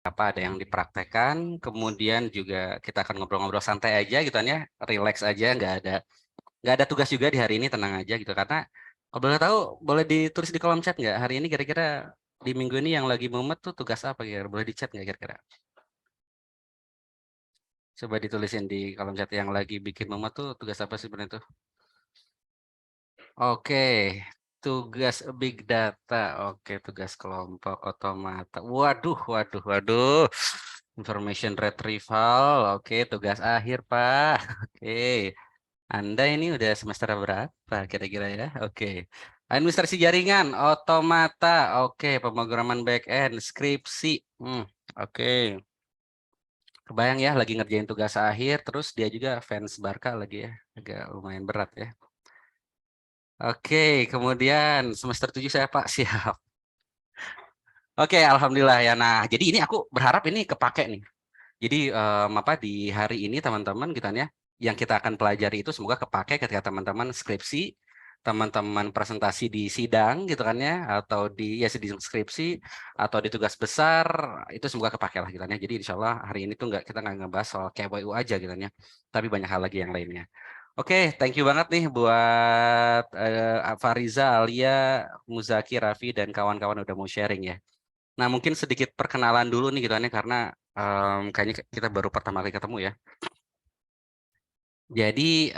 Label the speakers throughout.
Speaker 1: apa ada yang dipraktekkan, kemudian juga kita akan ngobrol-ngobrol santai aja gitu kan ya, relax aja, nggak ada tugas juga di hari ini, tenang aja gitu. Karena kalau boleh tahu, boleh ditulis di kolom chat nggak? Hari ini kira-kira di minggu ini yang lagi mumet tuh tugas apa kira-kira? Boleh di chat nggak kira-kira? Coba ditulisin di kolom chat yang lagi bikin mumet tuh tugas apa sih sebenarnya tuh? Oke, tugas big data. Oke, tugas kelompok otomata. Waduh, waduh, waduh. Information retrieval. Oke, tugas akhir, Pak. Oke. Anda ini udah semester berapa kira-kira ya? Oke. Administrasi jaringan, otomata. Oke, pemrograman back end, skripsi. Oke. Kebayang ya lagi ngerjain tugas akhir, terus dia juga fans Barca lagi ya. Agak lumayan berat ya. Oke, kemudian semester 7 saya Pak, siap. Oke, alhamdulillah ya. Nah, jadi ini aku berharap ini kepake nih. Jadi apa di hari ini teman-teman gitu kan ya, yang kita akan pelajari itu semoga kepake ketika teman-teman skripsi, teman-teman presentasi di sidang gitu kan ya, atau di ya di skripsi atau di tugas besar, itu semoga kepake lah gitu kan ya. Jadi insya Allah hari ini tuh kita nggak ngebahas soal KWU aja gitu kan ya, tapi banyak hal lagi yang lainnya. Oke, thank you banget nih buat Fariza, Alia, Muzaki, Raffi, dan kawan-kawan udah mau sharing ya. Nah, mungkin sedikit perkenalan dulu nih gitu kan ya, karena kayaknya kita baru pertama kali ketemu ya. Jadi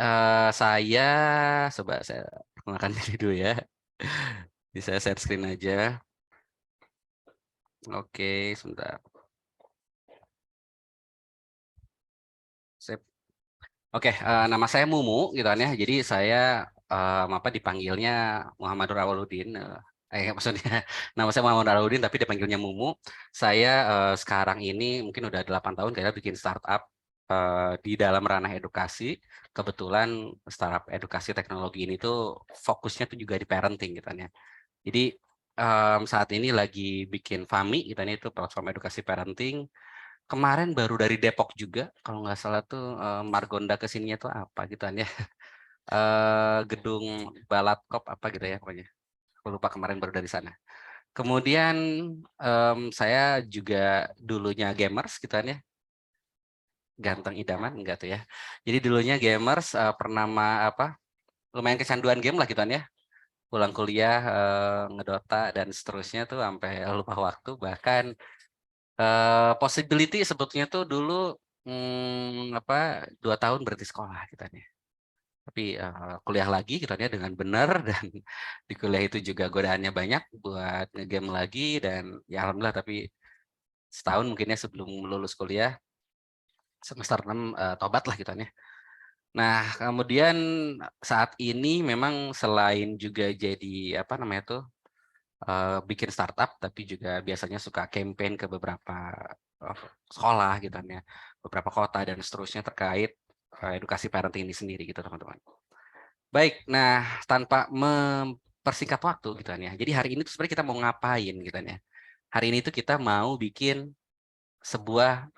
Speaker 1: saya coba saya perkenalkan diri dulu ya. Bisa saya share screen aja. Oke, sebentar. Sip. Oke, nama saya Mumu gitu kan ya. Jadi saya apa dipanggilnya Muhammad Rawaludin. Maksudnya nama saya Muhammad Rawaludin tapi dipanggilnya Mumu. Saya sekarang ini mungkin udah 8 tahun kayak bikin startup di dalam ranah edukasi. Kebetulan startup edukasi teknologi ini tuh fokusnya tuh juga di parenting gitu kan ya. Jadi saat ini lagi bikin Fami gitu kan, itu platform edukasi parenting. Kemarin baru dari Depok juga, kalau nggak salah tuh Margonda kesininya tuh apa gitu kan ya. Gedung Balatkop apa gitu ya pokoknya. Aku lupa kemarin baru dari sana. Kemudian saya juga dulunya gamers gitu kan ya. Ganteng idaman enggak tuh ya. Jadi dulunya gamers pernah apa lumayan kecanduan game lah gitu kan ya. Pulang kuliah ngedota dan seterusnya tuh sampai lupa waktu, bahkan possibility sebetulnya tuh dulu apa 2 tahun berhenti sekolah gitu kan ya. Tapi kuliah lagi gitu kan ya dengan benar dan di kuliah itu juga godaannya banyak buat ngegame lagi dan ya alhamdulillah, tapi setahun mungkinnya sebelum lulus kuliah semester 6 tobat lah gitu kan ya. Nah, kemudian saat ini memang selain juga jadi apa namanya tuh bikin startup, tapi juga biasanya suka campaign ke beberapa eh, sekolah gitu kan ya, beberapa kota dan seterusnya terkait edukasi parenting ini sendiri gitu teman-teman. Baik, nah tanpa mempersingkat waktu gitu kan ya. Jadi hari ini tuh sebenarnya kita mau ngapain gitu kan ya. Hari ini tuh kita mau bikin sebuah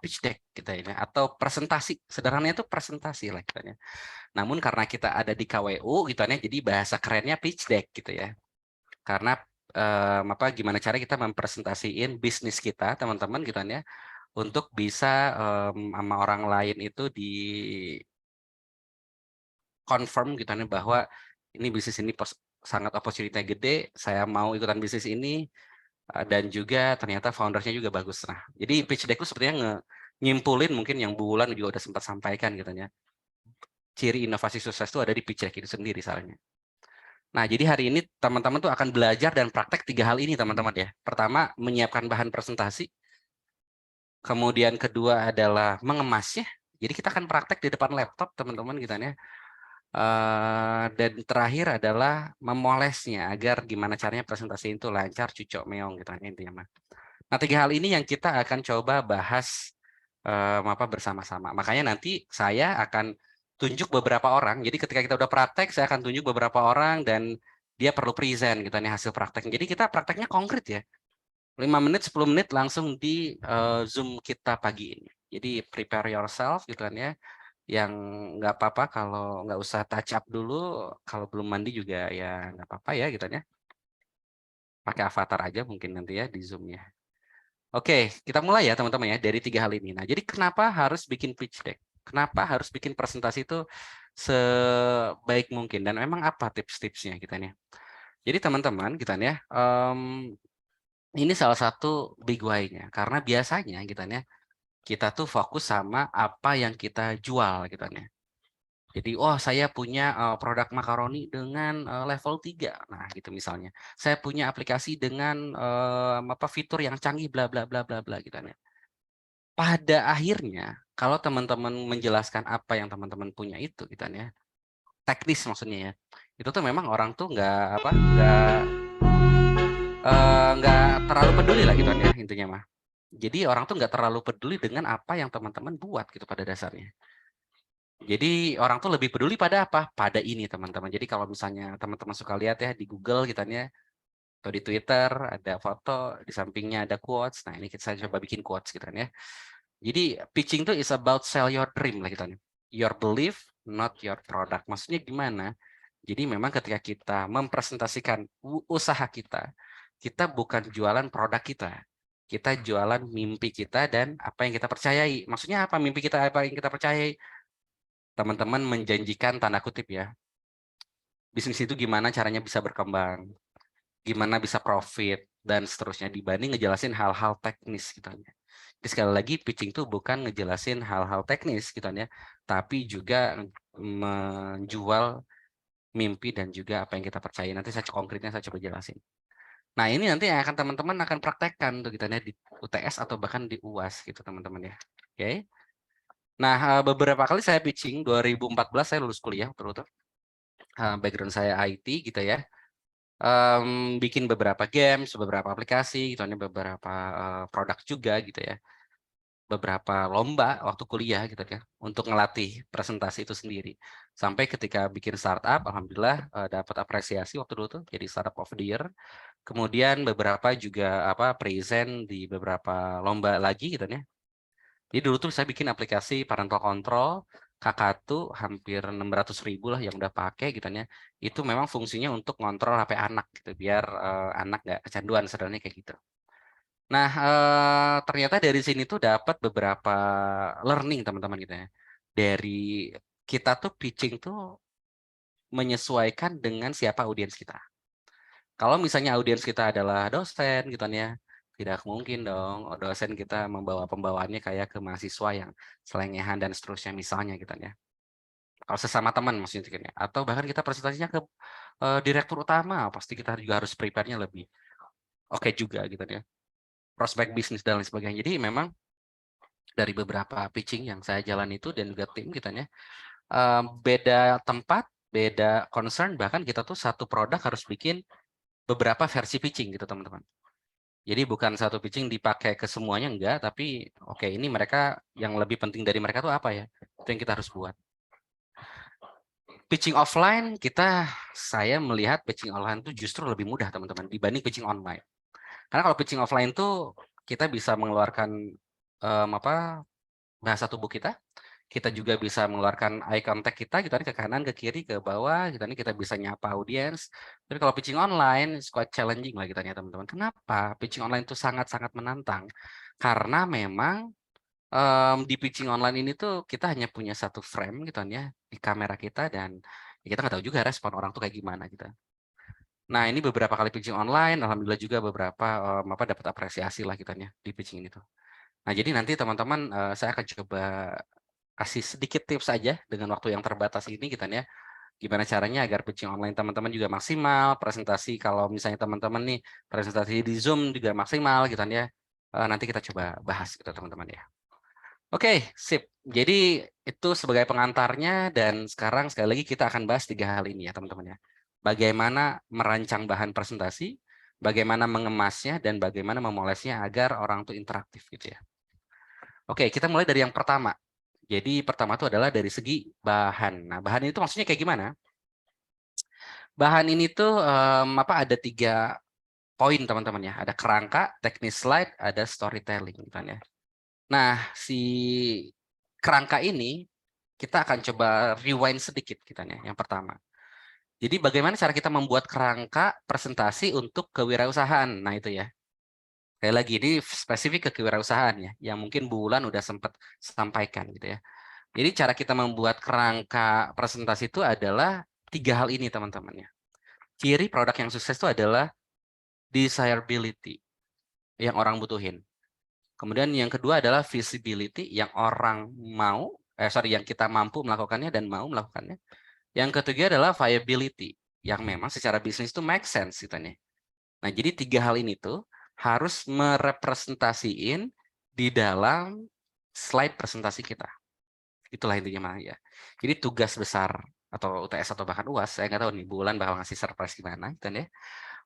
Speaker 1: pitch deck gitu ya, atau presentasi. Sederhananya itu presentasi lah gitu kan ya. Namun karena kita ada di KWU gitu kan ya, jadi bahasa kerennya pitch deck gitu ya. Karena apa gimana cara kita mempresentasiin bisnis kita teman-teman gitu kan ya, untuk bisa sama orang lain itu di confirm gitu kan ya, bahwa ini bisnis ini sangat opportunity-nya gede, saya mau ikutan bisnis ini dan juga ternyata foundersnya juga bagus. Nah, jadi pitch deck itu sepertinya nyimpulin mungkin yang bulan juga udah sempat sampaikan gitu ya. Ciri inovasi sukses itu ada di pitch deck itu sendiri salahnya. Nah, jadi hari ini teman-teman tuh akan belajar dan praktek 3 hal ini teman-teman ya. Pertama, menyiapkan bahan presentasi. Kemudian kedua adalah mengemasnya. Jadi kita akan praktek di depan laptop teman-teman gitu ya. Dan terakhir adalah memolesnya agar gimana caranya presentasi itu lancar, cucok meong gitu kan intinya mah. Nah, 3 hal ini yang kita akan coba bahas apa bersama-sama. Makanya nanti saya akan tunjuk beberapa orang. Jadi ketika kita udah praktek, saya akan tunjuk beberapa orang dan dia perlu present gitu nih hasil prakteknya. Jadi kita prakteknya konkret ya. 5 menit, 10 menit langsung di Zoom kita pagi ini. Jadi prepare yourself gitu kan ya. Yang nggak apa-apa kalau nggak usah touch up dulu, kalau belum mandi juga ya nggak apa-apa ya gitu ya. Pakai avatar aja mungkin nanti ya di Zoom-nya. Oke, kita mulai ya teman-teman ya dari 3 hal ini. Nah, jadi kenapa harus bikin pitch deck? Kenapa harus bikin presentasi itu sebaik mungkin dan memang apa tips-tipsnya kita nih? Jadi teman-teman kita nih ya, ini salah satu big why-nya karena biasanya kita nih ya, kita tuh fokus sama apa yang kita jual gitu nih. Jadi, oh saya punya produk makaroni dengan level 3. Nah, gitu misalnya. Saya punya aplikasi dengan apa fitur yang canggih bla bla bla bla bla gitu kan ya. Pada akhirnya, kalau teman-teman menjelaskan apa yang teman-teman punya itu gitu kan ya, teknis maksudnya ya. Itu tuh memang orang tuh nggak terlalu peduli lah gitu kan ya intinya mah. Jadi orang tuh nggak terlalu peduli dengan apa yang teman-teman buat gitu pada dasarnya. Jadi orang tuh lebih peduli pada apa? Pada ini teman-teman. Jadi kalau misalnya teman-teman suka lihat ya di Google gitu kan ya, atau di Twitter ada foto, di sampingnya ada quotes. Nah ini saya coba bikin quotes gitu kan ya. Jadi pitching tuh is about sell your dream lah gitu kan. Your belief, not your product. Maksudnya gimana? Jadi memang ketika kita mempresentasikan usaha kita bukan jualan produk kita. Kita jualan mimpi kita dan apa yang kita percayai. Maksudnya apa mimpi kita, apa yang kita percayai? Teman-teman menjanjikan tanda kutip ya, bisnis itu gimana caranya bisa berkembang, gimana bisa profit, dan seterusnya dibanding ngejelasin hal-hal teknis gitu ya. Jadi sekali lagi pitching itu bukan ngejelasin hal-hal teknis gitu ya, tapi juga menjual mimpi dan juga apa yang kita percaya. Nanti saya konkretnya saya coba jelasin. Nah ini nanti yang akan teman-teman akan praktekkan tuh gitu ya di UTS atau bahkan di UAS gitu teman-teman ya. Oke. Nah beberapa kali saya pitching 2014 saya lulus kuliah terus background saya IT gitu ya. Bikin beberapa games, beberapa aplikasi gitu, ini beberapa produk juga gitu ya. Beberapa lomba waktu kuliah gitu ya, untuk ngelatih presentasi itu sendiri. Sampai ketika bikin startup, alhamdulillah dapat apresiasi waktu dulu tuh jadi startup of the year. Kemudian beberapa juga apa present di beberapa lomba lagi gitu ya. Jadi dulu tuh saya bikin aplikasi parental control, Kakatu hampir 600.000 lah yang udah pakai gitu ya. Itu memang fungsinya untuk ngontrol HP anak gitu biar anak nggak kecanduan sebenarnya kayak gitu. Nah, ternyata dari sini tuh dapat beberapa learning teman-teman gitu ya. Dari kita tuh pitching tuh menyesuaikan dengan siapa audiens kita. Kalau misalnya audiens kita adalah dosen gitu kan ya, tidak mungkin dong dosen kita membawa pembawaannya kayak ke mahasiswa yang selengehan dan seterusnya misalnya gitu kan ya. Kalau sesama teman maksudnya gitu kan ya. Atau bahkan kita presentasinya ke direktur utama, pasti kita juga harus prepare-nya lebih oke juga gitu kan ya. Prospek bisnis dan lain sebagainya. Jadi memang dari beberapa pitching yang saya jalan itu dan juga tim gitu kan ya, beda tempat, beda concern, bahkan kita tuh satu produk harus bikin beberapa versi pitching gitu teman-teman. Jadi bukan satu pitching dipakai ke semuanya enggak, tapi oke ini mereka yang lebih penting dari mereka tuh apa ya? Itu yang kita harus buat. Pitching offline saya melihat pitching online itu justru lebih mudah teman-teman dibanding pitching online. Karena kalau pitching offline tuh kita bisa mengeluarkan apa bahasa tubuh kita juga bisa mengeluarkan eye contact kita gitu ke kanan, ke kiri, ke bawah, kita bisa nyapa audiens. Tapi kalau pitching online quite challenging lah kita teman-teman. Kenapa? Pitching online itu sangat-sangat menantang. Karena memang di pitching online ini tuh kita hanya punya satu frame gitu ya di kamera kita dan ya kita nggak tahu juga respon orang tuh kayak gimana gitu. Nah ini beberapa kali pitching online, alhamdulillah juga beberapa apa dapat apresiasi lah kita di pitching ini tuh. Nah jadi nanti teman-teman saya akan coba kasih sedikit tips aja dengan waktu yang terbatas ini gitu ya. Gimana caranya agar pitching online teman-teman juga maksimal, presentasi kalau misalnya teman-teman nih presentasi di Zoom juga maksimal gitu ya. Nanti kita coba bahas gitu teman-teman ya. Oke, sip. Jadi itu sebagai pengantarnya dan sekarang sekali lagi kita akan bahas 3 hal ini ya teman-teman ya. Bagaimana merancang bahan presentasi, bagaimana mengemasnya, dan bagaimana memolesnya agar orang tuh interaktif gitu ya. Oke, kita mulai dari yang pertama. Jadi pertama itu adalah dari segi bahan. Nah, bahan itu maksudnya kayak gimana? Bahan ini tuh ada 3 poin teman-teman ya. Ada kerangka, teknis slide, ada storytelling gitu kan ya. Nah, si kerangka ini kita akan coba rewind sedikit kita nih yang pertama. Jadi bagaimana cara kita membuat kerangka presentasi untuk kewirausahaan. Nah, itu ya. Sekali lagi ini spesifik ke kewirausahaan ya, yang mungkin Bu Wulan udah sempat sampaikan gitu ya. Jadi cara kita membuat kerangka presentasi itu adalah 3 hal ini teman-teman ya. Ciri produk yang sukses itu adalah desirability yang orang butuhin. Kemudian yang kedua adalah visibility yang orang mau, yang kita mampu melakukannya dan mau melakukannya. Yang ketiga adalah viability yang memang secara bisnis itu make sense gitu nih. Nah, jadi 3 hal ini tuh harus merepresentasiin di dalam slide presentasi kita. Itulah intinya mah ya. Jadi tugas besar atau UTS atau bahkan UAS, saya nggak tahu nih bulan bakal ngasih surprise gimana gitu ya.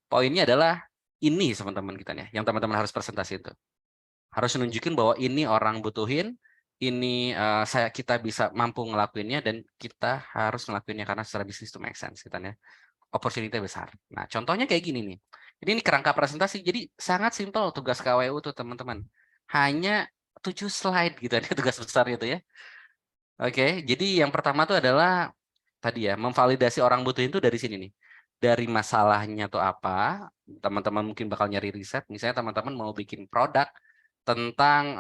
Speaker 1: Poinnya adalah ini teman-teman kita nih, yang teman-teman harus presentasi itu. Harus nunjukin bahwa ini orang butuhin, ini kita bisa mampu ngelakuinnya dan kita harus ngelakuinnya karena secara bisnis itu make sense gitu ya. Opportunity besar. Nah, contohnya kayak gini nih. Ini kerangka presentasi. Jadi sangat simpel tugas KWU tuh teman-teman. Hanya 7 slide gitu ya tugas besar itu ya. Oke, jadi yang pertama tuh adalah tadi ya, memvalidasi orang butuhin tuh dari sini nih. Dari masalahnya tuh apa, teman-teman mungkin bakal nyari riset, misalnya teman-teman mau bikin produk tentang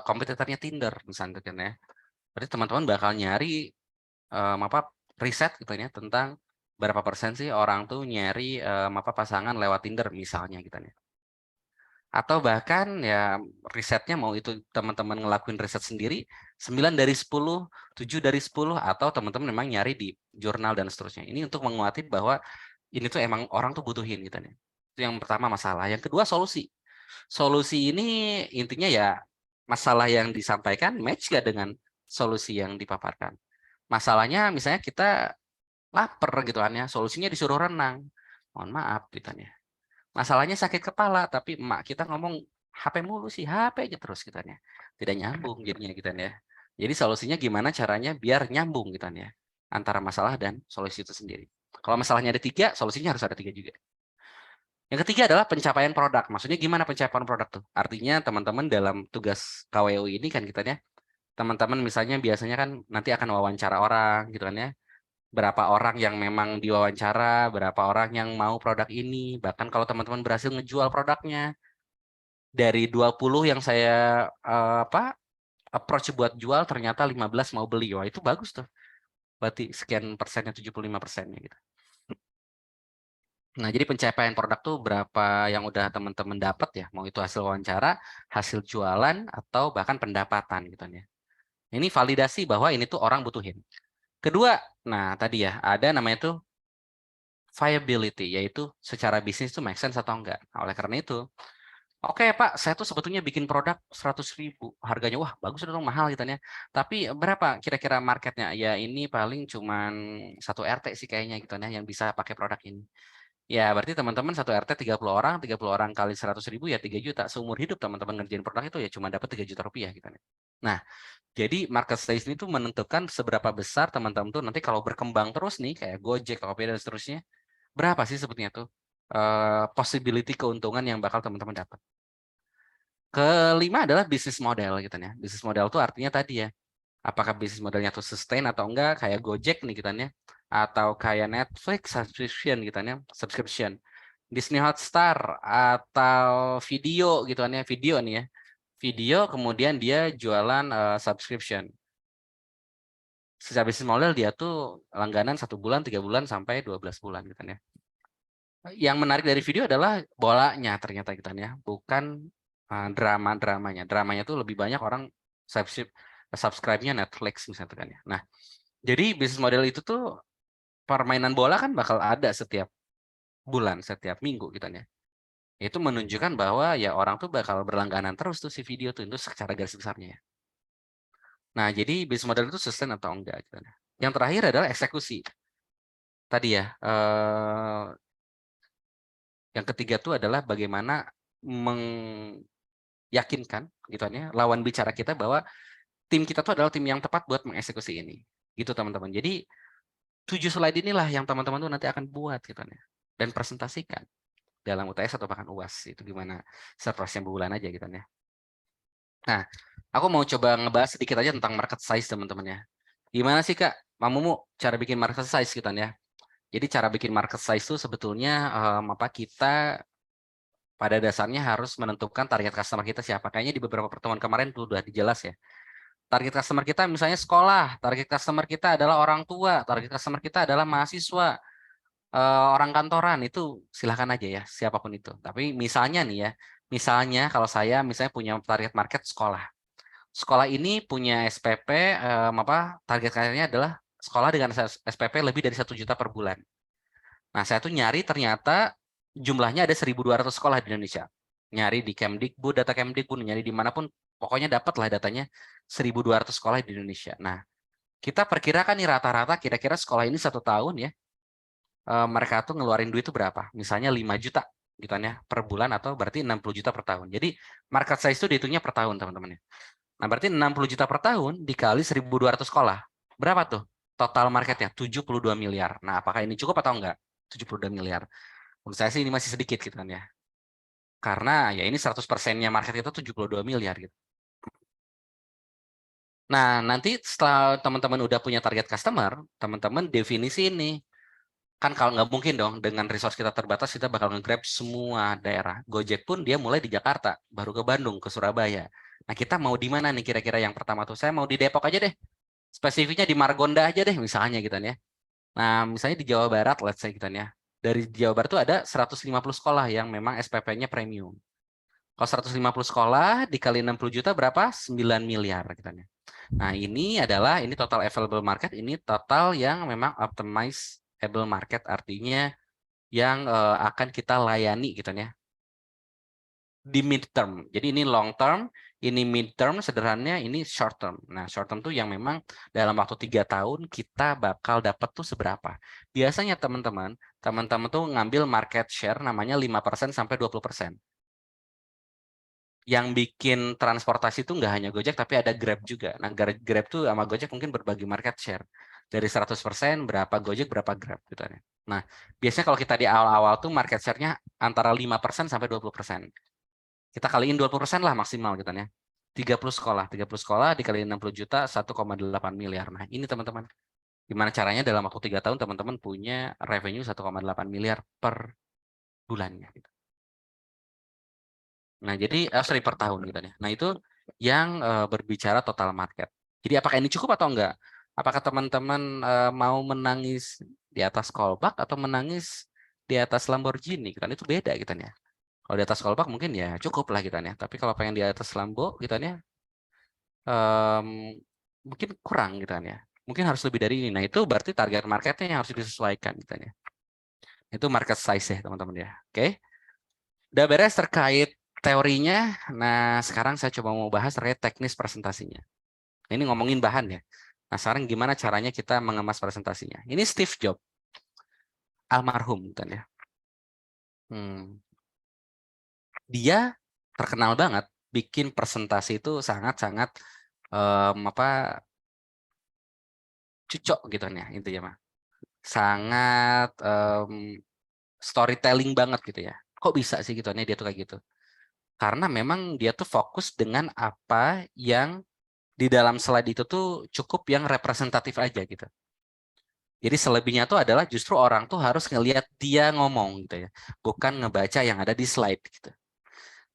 Speaker 1: kompetitornya Tinder misalnya kan ya. Berarti teman-teman bakal nyari riset gitu ya tentang berapa persen sih orang tuh nyari pasangan lewat Tinder misalnya gitu ya. Atau bahkan ya risetnya mau itu teman-teman ngelakuin riset sendiri 9 dari 10, 7 dari 10 atau teman-teman memang nyari di jurnal dan seterusnya. Ini untuk menguatkan bahwa ini tuh emang orang tuh butuhin gitu nih. Itu yang pertama masalah. Yang kedua solusi. Solusi ini intinya ya masalah yang disampaikan match gak dengan solusi yang dipaparkan. Masalahnya misalnya kita lapar gitu kan ya, solusinya disuruh renang. Mohon maaf gitu ya. Masalahnya sakit kepala, tapi emak kita ngomong HP mulu sih, HP aja terus gitu ya. Tidak nyambung jadinya gitu ya. Jadi solusinya gimana caranya biar nyambung gitu ya. Antara masalah dan solusi itu sendiri. Kalau masalahnya ada 3, solusinya harus ada 3 juga. Yang ketiga adalah pencapaian produk. Maksudnya gimana pencapaian produk tuh? Artinya teman-teman dalam tugas KWU ini kan kita ya, teman-teman misalnya biasanya kan nanti akan wawancara orang gitu kan ya. Berapa orang yang memang diwawancara, berapa orang yang mau produk ini. Bahkan kalau teman-teman berhasil ngejual produknya, dari 20 yang saya approach buat jual, ternyata 15 mau beli. Wah, itu bagus tuh. Berarti sekian persennya, 75%-nya gitu. Nah, jadi pencapaian produk tuh berapa yang udah teman-teman dapat ya, mau itu hasil wawancara, hasil jualan, atau bahkan pendapatan gitu ya. Ini validasi bahwa ini tuh orang butuhin. Kedua, nah tadi ya, ada namanya tuh viability, yaitu secara bisnis tuh make sense atau enggak. Nah, oleh karena itu, oke Pak, saya tuh sebetulnya bikin produk 100.000, harganya wah bagus dong mahal gitu ya. Tapi berapa kira-kira marketnya? Ya ini paling cuman 1 RT sih kayaknya gitu ya yang bisa pakai produk ini. Ya berarti teman-teman 1 RT 30 orang kali 100.000 ya 3 juta. Seumur hidup teman-teman ngerjain produk itu ya cuma dapat 3 juta rupiah gitu ya. Nah, jadi market size ini tuh menentukan seberapa besar teman-teman tuh nanti kalau berkembang terus nih kayak Gojek, Tokopedia dan seterusnya, berapa sih sebetulnya tuh possibility keuntungan yang bakal teman-teman dapat. Kelima adalah bisnis model gitu ya. Bisnis model tuh artinya tadi ya, apakah bisnis modelnya tuh sustain atau enggak kayak Gojek nih gitu ya, atau kayak Netflix subscription, Disney Hotstar atau video gitu kan ya, video nih ya. Video kemudian dia jualan subscription. Secara bisnis model dia tuh langganan 1 bulan, 3 bulan sampai 12 bulan gitu ya. Yang menarik dari video adalah bolanya ternyata gitu ya, bukan drama-dramanya. Dramanya tuh lebih banyak orang subscribe-nya Netflix misalnya kan ya. Nah, jadi bisnis model itu tuh permainan bola kan bakal ada setiap bulan, setiap minggu gitu ya. Itu menunjukkan bahwa ya orang tuh bakal berlangganan terus tuh si video tuh itu secara garis besarnya ya. Nah, jadi bisnis model itu sustain atau enggak gitu ya. Yang terakhir adalah eksekusi. Tadi ya, yang ketiga tuh adalah bagaimana meyakinkan gitu ya lawan bicara kita bahwa tim kita tuh adalah tim yang tepat buat mengeksekusi ini. Gitu teman-teman. Jadi 7 slide inilah yang teman-teman tuh nanti akan buat gitu ya dan presentasikan dalam UTS atau bahkan UAS. Itu gimana surprise-nya bulan aja gitu ya. Nah, aku mau coba ngebahas sedikit aja tentang market size teman-teman ya. Gimana sih Kak, Mamumu cara bikin market size gitu ya? Jadi cara bikin market size itu sebetulnya kita pada dasarnya harus menentukan target customer kita siapa. Kayaknya di beberapa pertemuan kemarin tuh udah dijelas ya. Target customer kita misalnya sekolah, target customer kita adalah orang tua, target customer kita adalah mahasiswa, orang kantoran, itu silahkan aja ya, siapapun itu. Tapi misalnya nih ya, misalnya kalau saya misalnya punya target market sekolah. Sekolah ini punya SPP, target kayaknya adalah sekolah dengan SPP lebih dari 1 juta per bulan. Nah, saya tuh nyari ternyata jumlahnya ada 1.200 sekolah di Indonesia. Nyari di Kemdikbud, data Kemdikbud, nyari dimanapun, pokoknya dapatlah datanya 1.200 sekolah di Indonesia. Nah, kita perkirakan nih rata-rata kira-kira sekolah ini 1 tahun ya, mereka tuh ngeluarin duit itu berapa? Misalnya 5 juta gitu kan ya, per bulan, atau berarti 60 juta per tahun. Jadi market size itu dihitungnya per tahun, teman-teman ya. Nah, berarti 60 juta per tahun dikali 1.200 sekolah. Berapa tuh? Total marketnya 72 miliar. Nah, apakah ini cukup atau enggak? 72 miliar. Menurut saya sih ini masih sedikit gitu kan ya. Karena ya ini 100%-nya market itu 72 miliar gitu. Nah, nanti setelah teman-teman udah punya target customer, teman-teman definisi ini. Kan kalau nggak mungkin dong, dengan resource kita terbatas, kita bakal nge-grab semua daerah. Gojek pun dia mulai di Jakarta, baru ke Bandung, ke Surabaya. Nah, kita mau di mana nih kira-kira yang pertama tuh? Saya mau di Depok aja deh. Spesifiknya di Margonda aja deh, misalnya gitu ya. Nah, misalnya di Jawa Barat, let's say gitu ya. Dari Jawa Barat tuh ada 150 sekolah yang memang SPP-nya premium. Kalau 150 sekolah dikali 60 juta berapa? 9 miliar gitu ya. Nah, ini total available market, ini total yang memang optimizable market, artinya yang akan kita layani gitu ya di mid term. Jadi ini long term, ini mid term, sederhananya ini short term. Nah, short term tuh yang memang dalam waktu 3 tahun kita bakal dapat tuh seberapa. Biasanya teman-teman tuh ngambil market share namanya 5% sampai 20%. Yang bikin transportasi itu nggak hanya Gojek, tapi ada Grab juga. Nah, Grab tuh sama Gojek mungkin berbagi market share. Dari 100% berapa Gojek, berapa Grab gitu ya. Nah, biasanya kalau kita di awal-awal tuh market share-nya antara 5% sampai 20%. Kita kaliin 20% lah maksimal gitu ya. 30 sekolah dikali 60 juta, 1,8 miliar. Nah, ini teman-teman. Gimana caranya dalam waktu 3 tahun teman-teman punya revenue 1,8 miliar per bulannya gitu. Nah, jadi sorry, per tahun gitu ya. Nah, itu yang berbicara total market. Jadi apakah ini cukup atau enggak? Apakah teman-teman mau menangis di atas Kolbak atau menangis di atas Lamborghini? Kan itu beda gitu ya. Kalau di atas Kolbak mungkin ya cukup lah gitu ya. Tapi kalau pengen di atas Lambo gitu ya, mungkin kurang gitu ya. Mungkin harus lebih dari ini. Nah, itu berarti target marketnya yang harus disesuaikan gitu ya. Itu market size ya, teman-teman ya. Oke. Udah beres terkait teorinya. Nah, sekarang saya coba mau bahas terkait teknis presentasinya. Ini ngomongin bahan ya. Nah, sekarang gimana caranya kita mengemas presentasinya? Ini Steve Jobs, almarhum kan ya. Dia terkenal banget bikin presentasi itu sangat-sangat cucok gitu ya intinya mah. Sangat storytelling banget gitu ya. Kok bisa sih gitu dia tuh kayak gitu? Karena memang dia tuh fokus dengan apa yang di dalam slide itu tuh cukup yang representatif aja gitu. Jadi selebihnya tuh adalah justru orang tuh harus ngelihat dia ngomong gitu ya, bukan ngebaca yang ada di slide gitu.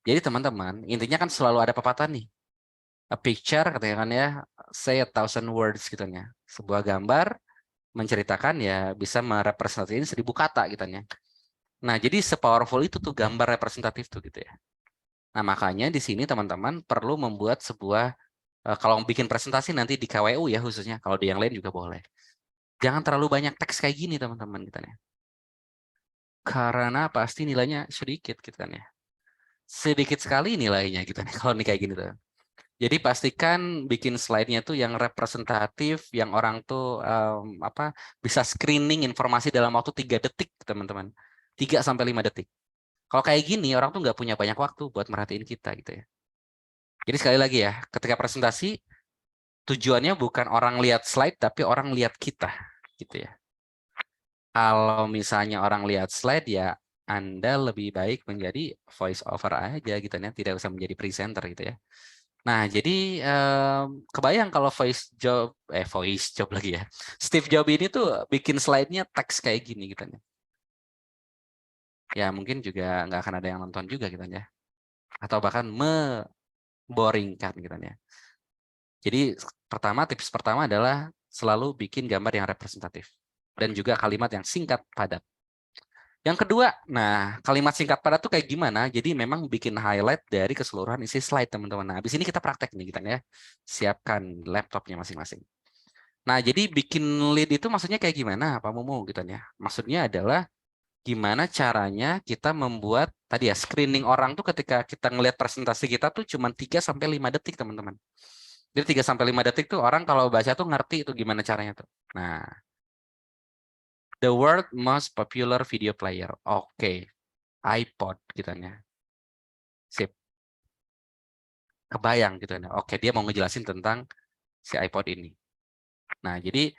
Speaker 1: Jadi teman-teman, intinya kan selalu ada pepatah nih. A picture katanya kan ya, say 1,000 words gitu ya. Sebuah gambar menceritakan ya bisa merepresentasikan 1.000 kata gitu ya. Nah, jadi sepowerful itu tuh gambar representatif tuh gitu ya. Nah, makanya di sini teman-teman perlu membuat sebuah kalau bikin presentasi nanti di KWU ya khususnya, kalau di yang lain juga boleh. Jangan terlalu banyak teks kayak gini teman-teman gitu ya. Karena pasti nilainya sedikit gitu kan ya. Sedikit sekali nilainya gitu kan kalau nih kayak gini tuh. Jadi pastikan bikin slide-nya tuh yang representatif, yang orang tuh bisa screening informasi dalam waktu 3 detik, teman-teman. 3 sampai 5 detik. Kalau kayak gini, orang tuh nggak punya banyak waktu buat merhatiin kita gitu ya. Jadi sekali lagi ya, ketika presentasi, tujuannya bukan orang lihat slide, tapi orang lihat kita gitu ya. Kalau misalnya orang lihat slide ya, Anda lebih baik menjadi voice over aja gitu ya, tidak usah menjadi presenter gitu ya. Nah, jadi kebayang kalau voice job lagi ya. Steve Jobs ini tuh bikin slide-nya teks kayak gini gitu ya. Ya mungkin juga nggak akan ada yang nonton juga gitu ya. Atau bahkan memboringkan gitu ya. Jadi tips pertama adalah selalu bikin gambar yang representatif dan juga kalimat yang singkat padat. Yang kedua, nah kalimat singkat padat tuh kayak gimana? Jadi memang bikin highlight dari keseluruhan isi slide teman-teman. Nah, habis ini kita praktek nih kita ya. Siapkan laptopnya masing-masing. Nah, jadi bikin lead itu maksudnya kayak gimana, Pak Mumu gitu ya. Maksudnya adalah gimana caranya kita membuat tadi ya screening orang tuh ketika kita ngelihat presentasi kita tuh cuma 3 sampai 5 detik, teman-teman. Jadi 3 sampai 5 detik tuh orang kalau baca tuh ngerti itu gimana caranya tuh. Nah, the world most popular video player. Oke, iPod gitu ya. Sip. Kebayang gitu ya. Oke, dia mau ngejelasin tentang si iPod ini. Nah, jadi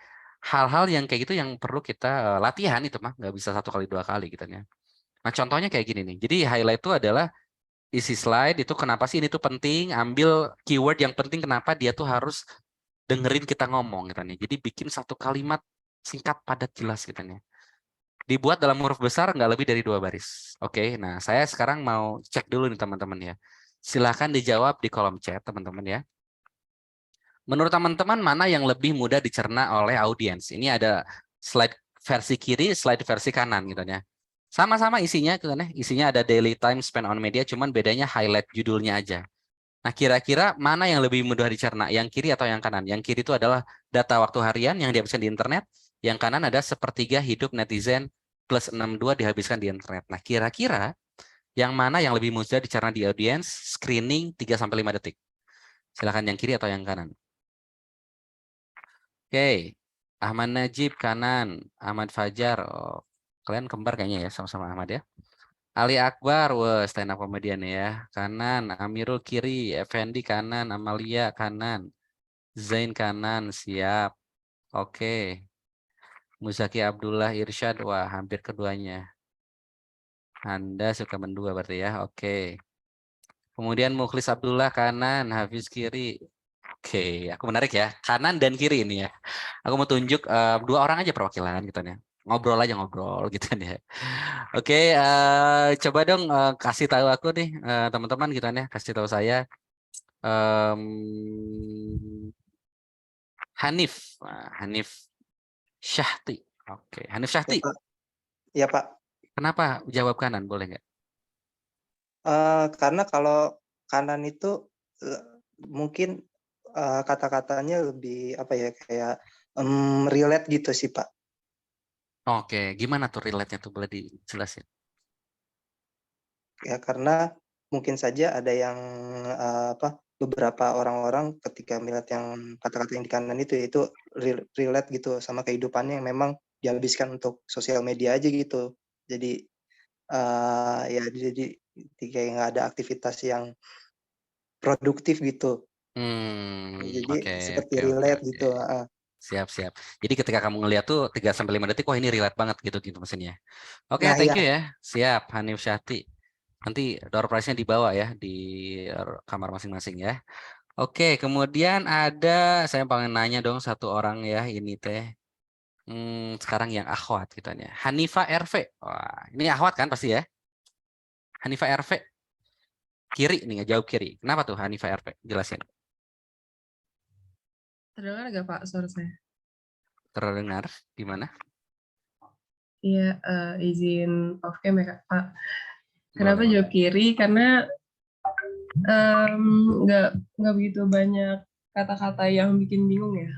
Speaker 1: hal-hal yang kayak gitu yang perlu kita latihan itu mah nggak bisa 1 kali 2 kali gitu ya. Nah, contohnya kayak gini nih. Jadi highlight itu adalah isi slide itu kenapa sih ini tuh penting, ambil keyword yang penting kenapa dia tuh harus dengerin kita ngomong gitu nih. Jadi bikin 1 kalimat singkat padat jelas gitu nih. Dibuat dalam huruf besar nggak lebih dari 2 baris. Oke, nah saya sekarang mau cek dulu nih teman-teman ya. Silahkan dijawab di kolom chat teman-teman ya. Menurut teman-teman mana yang lebih mudah dicerna oleh audiens? Ini ada slide versi kiri, slide versi kanan gitu ya. Sama-sama isinya kan ya. Isinya ada daily time spent on media, cuman bedanya highlight judulnya aja. Nah, kira-kira mana yang lebih mudah dicerna? Yang kiri atau yang kanan? Yang kiri itu adalah data waktu harian yang dihabiskan di internet. Yang kanan ada sepertiga hidup netizen plus 62 dihabiskan di internet. Nah, kira-kira yang mana yang lebih mudah dicerna di audiens? Screening 3 sampai 5 detik. Silakan yang kiri atau yang kanan. Oke. Ahmad Najib kanan, Ahmad Fajar. Oh, kalian kembar kayaknya ya sama-sama Ahmad ya. Ali Akbar, wah stand up komedian ya. Kanan, Amirul kiri, Effendi kanan, Amalia kanan. Zain kanan, siap. Oke. Muzaki Abdullah Irsyad, wah hampir keduanya. Anda suka mendua berarti ya, oke. Kemudian Mukhlis Abdullah kanan, Hafiz kiri. Oke, aku menarik ya. Kanan dan kiri ini ya. Aku mau tunjuk 2 orang aja perwakilan gitu ya. Ngobrol aja ngobrol gitu ya. Oke, coba dong kasih tahu aku nih teman-teman gitu ya. Kasih tahu saya. Em, Hanif. Hanif Syahti. Oke, Hanif
Speaker 2: Ya
Speaker 1: Syahti.
Speaker 2: Pak, ya Pak.
Speaker 1: Kenapa jawab kanan? Boleh nggak?
Speaker 2: Karena kalau kanan itu mungkin kata-katanya lebih apa ya kayak relate gitu sih Pak.
Speaker 1: Oke, gimana tuh relate-nya tuh boleh dijelasin?
Speaker 2: Ya karena mungkin saja ada yang beberapa orang-orang ketika melihat yang kata-kata yang di kanan itu relate gitu sama kehidupannya yang memang dihabiskan untuk sosial media aja gitu. Jadi ya jadi kayak nggak ada aktivitas yang produktif gitu. Jadi
Speaker 1: Oke,
Speaker 2: seperti
Speaker 1: oke, oke,
Speaker 2: relate
Speaker 1: oke.
Speaker 2: gitu, heeh.
Speaker 1: Siap, siap. Jadi ketika kamu ngeliat tuh 3 sampai 5 detik, wah ini relate banget gitu gitu mesinnya. Oke,
Speaker 2: Nah
Speaker 1: thank
Speaker 2: iya,
Speaker 1: you ya. Siap, Hanif Syahti. Nanti door prize-nya dibawa ya di kamar masing-masing ya. Oke, kemudian ada saya pengen nanya dong 1 orang ya ini teh. Sekarang yang akhwat gitu ya. Hanifa RV. Wah, ini akhwat kan pasti ya? Hanifa RV. Kiri nih, jawab kiri. Kenapa tuh Hanifa RV? Jelasin.
Speaker 3: Terdengar nggak Pak suara saya?
Speaker 1: Terdengar gimana?
Speaker 3: Iya, izin off cam ya Pak. Kenapa
Speaker 1: Boleh, boleh.
Speaker 3: jawab kiri? Karena nggak begitu banyak kata-kata yang bikin bingung ya.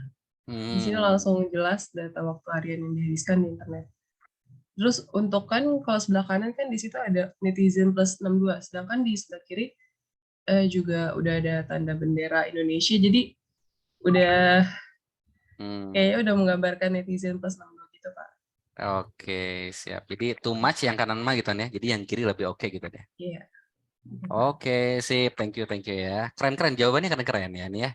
Speaker 3: Di sini langsung jelas data waktu harian yang dihabiskan di internet. Terus untuk kan kalau sebelah kanan kan di situ ada netizen plus 62, sedangkan di sebelah kiri juga udah ada tanda bendera Indonesia. Jadi udah kayaknya udah menggambarkan netizen plus 62 gitu Pak.
Speaker 1: Oke, siap. Jadi too much yang kanan mah gitu ya. Jadi yang kiri lebih oke gitu deh.
Speaker 3: Iya.
Speaker 1: Oke, sip. Thank you ya. Keren-keren jawabannya keren-keren ya ini ya.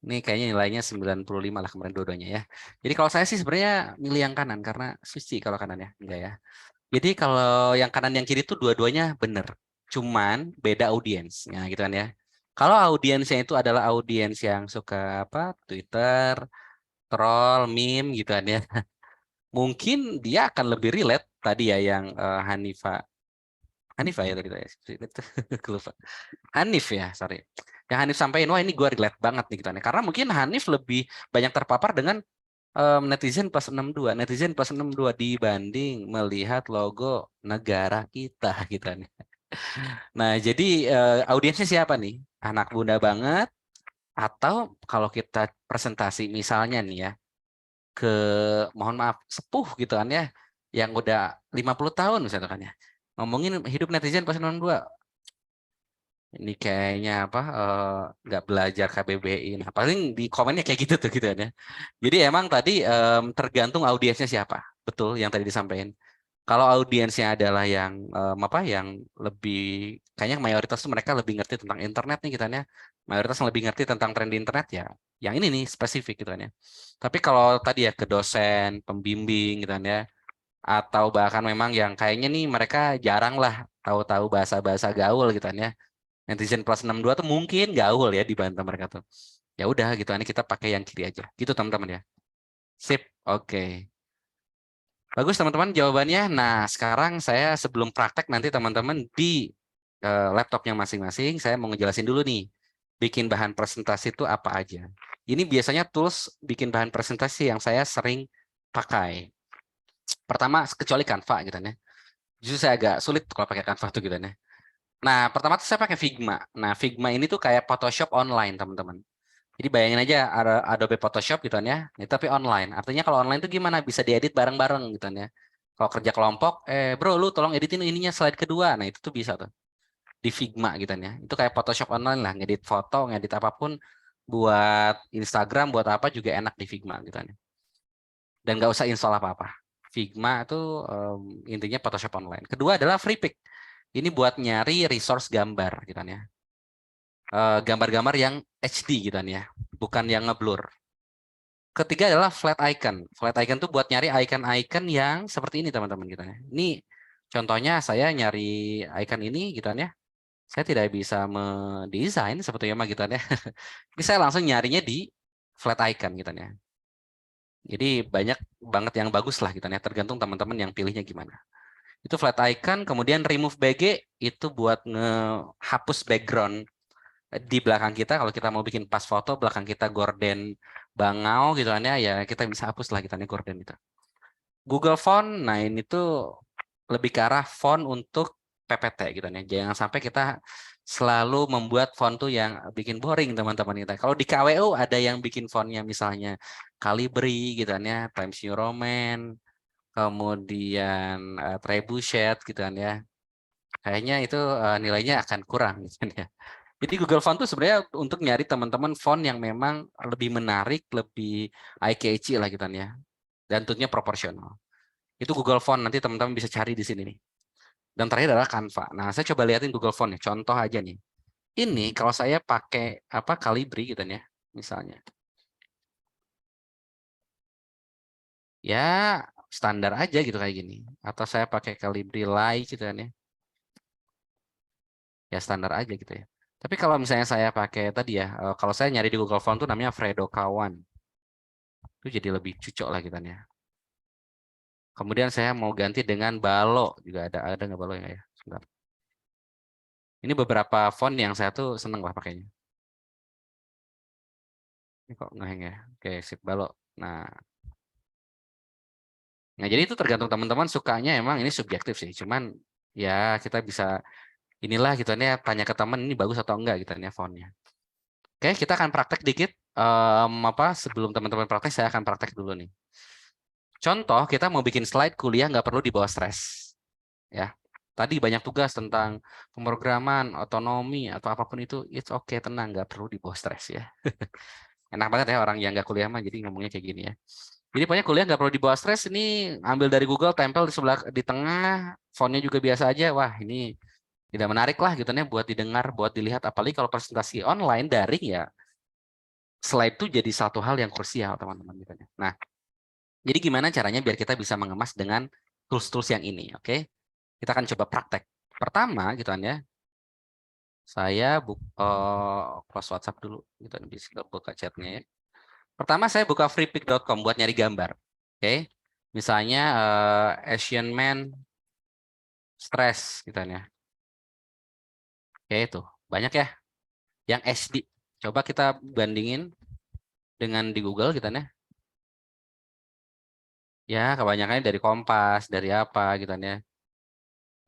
Speaker 1: Ini kayaknya nilainya 95 lah kemarin dua-duanya ya. Jadi kalau saya sih sebenarnya milih yang kanan karena suci kalau kanan ya. Enggak ya. Jadi kalau yang kanan yang kiri tuh dua-duanya bener. Cuman beda audiens. Nah, gitu kan ya. Kalau audiensnya itu adalah audiens yang suka apa? Twitter, troll, meme gitu kan ya. Mungkin dia akan lebih relate tadi ya yang Hanifa ya tadi saya. Lupa. Hanif ya, sorry. Yang Hanif sampaikan, wah ini gue relate banget nih gitu kan ya. Karena mungkin Hanif lebih banyak terpapar dengan netizen plus 62. Netizen plus 62 dibanding melihat logo negara kita gitu kan. Nah, jadi audiensnya siapa nih? Anak muda banget atau kalau kita presentasi misalnya nih ya ke mohon maaf sepuh gitu kan ya yang udah 50 tahun misalnya kan ya. Ngomongin hidup netizen plus 62. Ini kayaknya apa nggak belajar KBBI. Nah, paling di komennya kayak gitu tuh gitu kan ya. Jadi emang tadi tergantung audiensnya siapa. Betul yang tadi disampaikan. Kalau audiensnya adalah yang apa yang lebih kayaknya mayoritas tuh mereka lebih ngerti tentang internet nih gitu kan ya. Mayoritas yang lebih ngerti tentang tren di internet ya. Yang ini nih spesifik gitu kan ya. Tapi kalau tadi ya ke dosen, pembimbing gitu kan ya atau bahkan memang yang kayaknya nih mereka jarang lah tahu-tahu bahasa-bahasa gaul gitu kan ya. Netizen plus 62 tuh mungkin gaul ya dibantah mereka tuh. Ya udah gitu kan kita pakai yang kiri aja. Gitu teman-teman ya. Sip. Oke. Bagus teman-teman jawabannya. Nah, sekarang saya sebelum praktek nanti teman-teman di laptopnya masing-masing, saya mau ngejelasin dulu nih. Bikin bahan presentasi itu apa aja. Ini biasanya tools bikin bahan presentasi yang saya sering pakai. Pertama, kecuali Canva gitu ya. Justru saya agak sulit kalau pakai Canva tuh gitu ya. Nah, pertama tuh saya pakai Figma. Nah, Figma ini tuh kayak Photoshop online, teman-teman. Jadi bayangin aja ada Adobe Photoshop gitu kan ya, tapi online. Artinya kalau online tuh gimana? Bisa diedit bareng-bareng gitu kan ya. Kalau kerja kelompok, bro lu tolong editin ininya slide kedua. Nah itu tuh bisa tuh di Figma gitu kan ya. Itu kayak Photoshop online lah, ngedit foto, ngedit apapun buat Instagram, buat apa juga enak di Figma gitu kan ya. Dan nggak usah install apa-apa. Figma itu intinya Photoshop online. Kedua adalah FreePic. Ini buat nyari resource gambar gitu kan ya. Gambar-gambar yang HD gitu kan ya, bukan yang ngeblur. Ketiga adalah flat icon. Flat icon tuh buat nyari icon-icon yang seperti ini teman-teman gitu ya. Ini contohnya saya nyari icon ini gitu ya. Saya tidak bisa mendesain sebetulnya mah gitu ya. Ini saya langsung nyarinya di flat icon gitu ya. Jadi banyak banget yang bagus lah gitu ya, tergantung teman-teman yang pilihnya gimana. Itu flat icon, kemudian remove BG itu buat ngehapus background di belakang kita. Kalau kita mau bikin pas foto belakang kita gorden bangau gitu kan ya kita bisa hapus lah kita nih gorden itu. Google Font, nah ini tuh lebih ke arah font untuk PPT gitu ya. Jangan sampai kita selalu membuat font tuh yang bikin boring teman-teman kita. Kalau di KWU ada yang bikin fontnya misalnya Calibri gitu kan ya, Times New Roman, kemudian Trebuchet gitu kan ya. Kayaknya itu nilainya akan kurang gitu kan ya. Jadi Google Font tuh sebenarnya untuk nyari teman-teman font yang memang lebih menarik, lebih eye-catchy lah gitu kan ya. Dan tentunya proporsional. Itu Google Font, nanti teman-teman bisa cari di sini nih. Dan terakhir adalah Canva. Nah, saya coba lihatin Google Font nih, contoh aja nih. Ini kalau saya pakai apa Calibri gitu ya, misalnya. Ya, standar aja gitu kayak gini. Atau saya pakai Calibri Light gitu kan ya. Ya standar aja gitu ya. Tapi kalau misalnya saya pakai tadi ya, kalau saya nyari di Google Font tuh namanya Fredo Kawan. Itu jadi lebih cocok lah gitu ya. Kemudian saya mau ganti dengan Balo juga ada nggak Balo ya? Sebentar. Ini beberapa font yang saya tuh seneng lah pakainya. Ini kok ngeheng ya? Oke, sip Balo. Nah jadi itu tergantung teman-teman sukanya emang ini subjektif sih. Cuman ya kita bisa inilah gitu ya tanya ke teman ini bagus atau enggak gitu ya fontnya. Oke, kita akan praktek dikit. Sebelum teman-teman praktek saya akan praktek dulu nih. Contoh kita mau bikin slide kuliah nggak perlu dibawa stres, ya. Tadi banyak tugas tentang pemrograman, otonomi atau apapun itu, it's okay, tenang, nggak perlu dibawa stres ya. Enak banget ya orang yang nggak kuliah mah, jadi ngomongnya kayak gini ya. Jadi pokoknya kuliah nggak perlu dibawa stres. Ini ambil dari Google, tempel di sebelah di tengah, fontnya juga biasa aja. Wah ini tidak menarik lah gitu ya buat didengar, buat dilihat. Apalagi kalau presentasi online daring ya, slide itu jadi satu hal yang krusial teman-teman. Nah. Jadi gimana caranya biar kita bisa mengemas dengan tools-tools yang ini, oke? Kita akan coba praktek. Pertama, gitu kan ya. Saya close WhatsApp dulu, kita bisa buka chatnya ya. Pertama saya buka freepik.com buat nyari gambar. Oke. Misalnya Asian man stress gitu ya. Oke, itu banyak ya yang SD. Coba kita bandingin dengan di Google gitu ya. Ya, kebanyakan dari Kompas, dari apa gitu ya.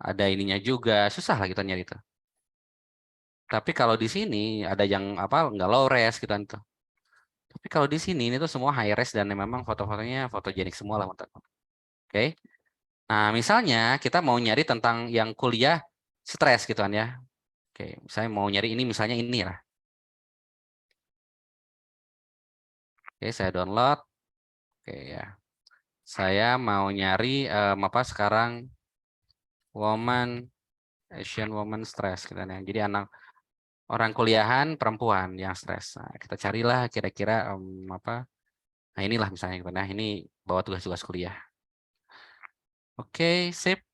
Speaker 1: Ada ininya juga, susah lah kita nyari itu. Tapi kalau di sini ada yang apa nggak low res gitu kan tuh. Tapi kalau di sini ini tuh semua high res dan memang foto-fotonya fotogenik semua lah teman-teman. Oke. Nah, misalnya kita mau nyari tentang yang kuliah stres gitu kan ya. Oke, saya mau nyari ini misalnya ini lah. Oke, saya download. Oke ya. Saya mau nyari apa sekarang woman Asian woman stress gitu kan ya. Jadi anak orang kuliahan perempuan yang stres. Nah, kita carilah kira-kira apa. Nah, inilah misalnya gitu nah. Ini bawa tugas-tugas kuliah. Oke, sip.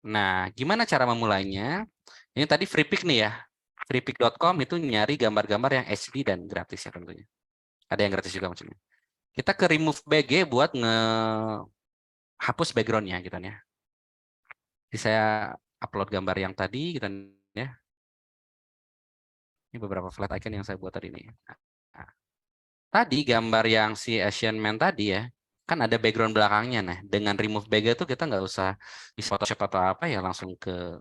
Speaker 1: Nah, gimana cara memulainya? Ini tadi freepik nih ya. Freepik.com itu nyari gambar-gambar yang HD dan gratis ya tentunya. Ada yang gratis juga maksudnya. Kita ke remove BG buat hapus backgroundnya gitu ya. Jadi saya upload gambar yang tadi gitu ya. Ini beberapa flat icon yang saya buat tadi nih. Nah, tadi gambar yang si Asian Man tadi ya, kan ada background belakangnya. Nah, dengan remove BG itu kita nggak usah di Photoshop atau apa ya, langsung ke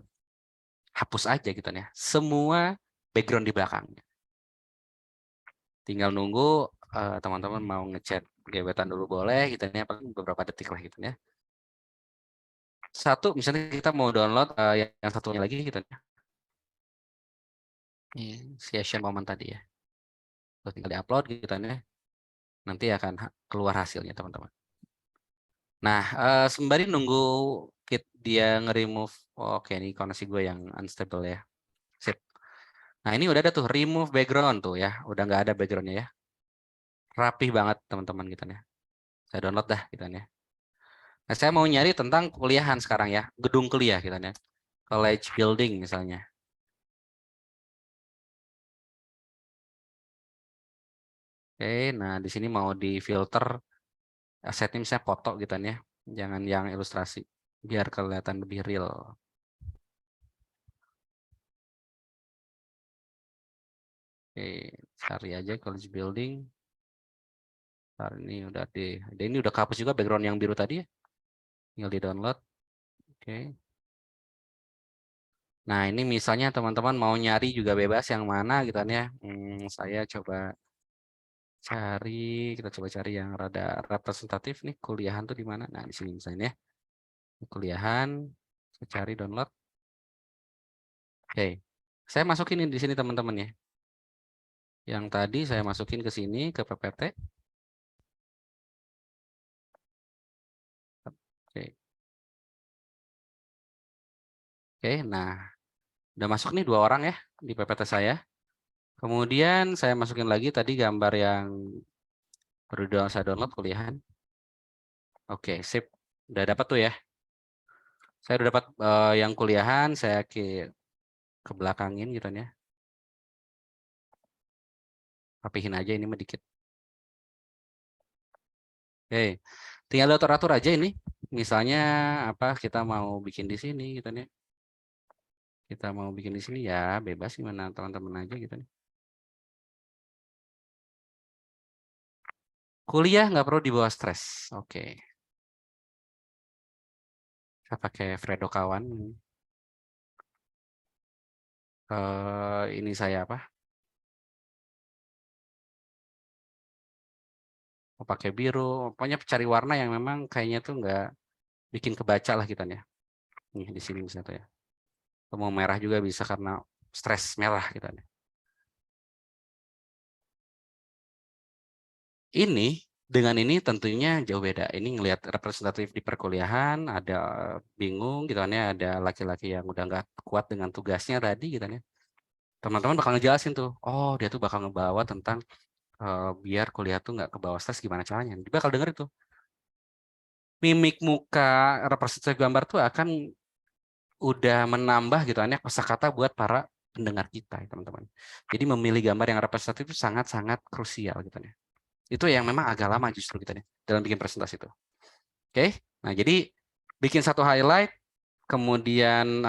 Speaker 1: hapus aja gitu ya. Semua background di belakangnya. Tinggal nunggu teman-teman mau ngechat gebetan dulu boleh gitu ya, paling beberapa detik lah gitu ya. Satu misalnya kita mau download yang satunya lagi gitu ya. Ini si Asian Moment tadi ya. Terus tinggal diupload gitu ya. Nanti akan keluar hasilnya teman-teman. Nah, sembari nunggu dia nge-remove, oke ini koneksi gue yang unstable ya. Sip. Nah ini udah ada tuh remove background tuh ya. Udah nggak ada backgroundnya ya. Rapih banget teman-teman gitu ya. Saya download dah gitu ya. Nah, saya mau nyari tentang kuliahan sekarang ya, gedung kuliah gitu ya. College building misalnya. Oke, nah di sini mau di filter asetnya misalnya foto gitu ya. Jangan yang ilustrasi biar kelihatan lebih real. Oke, cari aja college building. Ntar ini udah ini udah kehapus juga background yang biru tadi ya. Tinggal di download. Oke. Nah, ini misalnya teman-teman mau nyari juga bebas yang mana gitu kan ya. Saya coba kita coba cari yang rada representatif nih, kuliahan tuh di mana. Nah, di sini misalnya ya. Kuliahan, saya cari download. Oke. Saya masukin di sini teman-teman ya. Yang tadi saya masukin ke sini ke PPT. Oke. Oke, nah udah masuk nih 2 orang ya di PPT saya. Kemudian saya masukin lagi tadi gambar yang baru saya download kuliahan. Oke, sip. Udah dapat tuh ya. Saya udah dapat yang kuliahan, saya ke belakangin gitu ya. Rapihin aja ini sedikit. Oke. Tinggal atur-atur aja ini. Misalnya apa kita mau bikin di sini gitu ya. Kita mau bikin di sini ya bebas gimana teman-teman aja gitu nih. Kuliah nggak perlu dibawa stres. Oke. Saya pakai Fredo kawan. Ini saya apa? Mau pakai biru. Pokoknya cari warna yang memang kayaknya tuh nggak bikin kebaca lah kita ya. Nih di sini misalnya tuh ya. Mau merah juga bisa karena stres merah kita nih. Ini dengan ini tentunya jauh beda. Ini ngelihat representatif di perkuliahan, ada bingung gitu kan ya, ada laki-laki yang udah nggak kuat dengan tugasnya tadi gitu kan ya. Teman-teman bakal ngejelasin tuh, oh dia tuh bakal ngebawa tentang biar kuliah tuh nggak kebawa stres gimana caranya. Dia bakal denger itu. Mimik muka representatif gambar tuh akan udah menambah gitu kan ya kosakata buat para pendengar kita, teman-teman. Jadi memilih gambar yang representatif itu sangat-sangat krusial gitu ya. Itu yang memang agak lama justru gitu ya dalam bikin presentasi itu. Oke. Nah, jadi bikin satu highlight, kemudian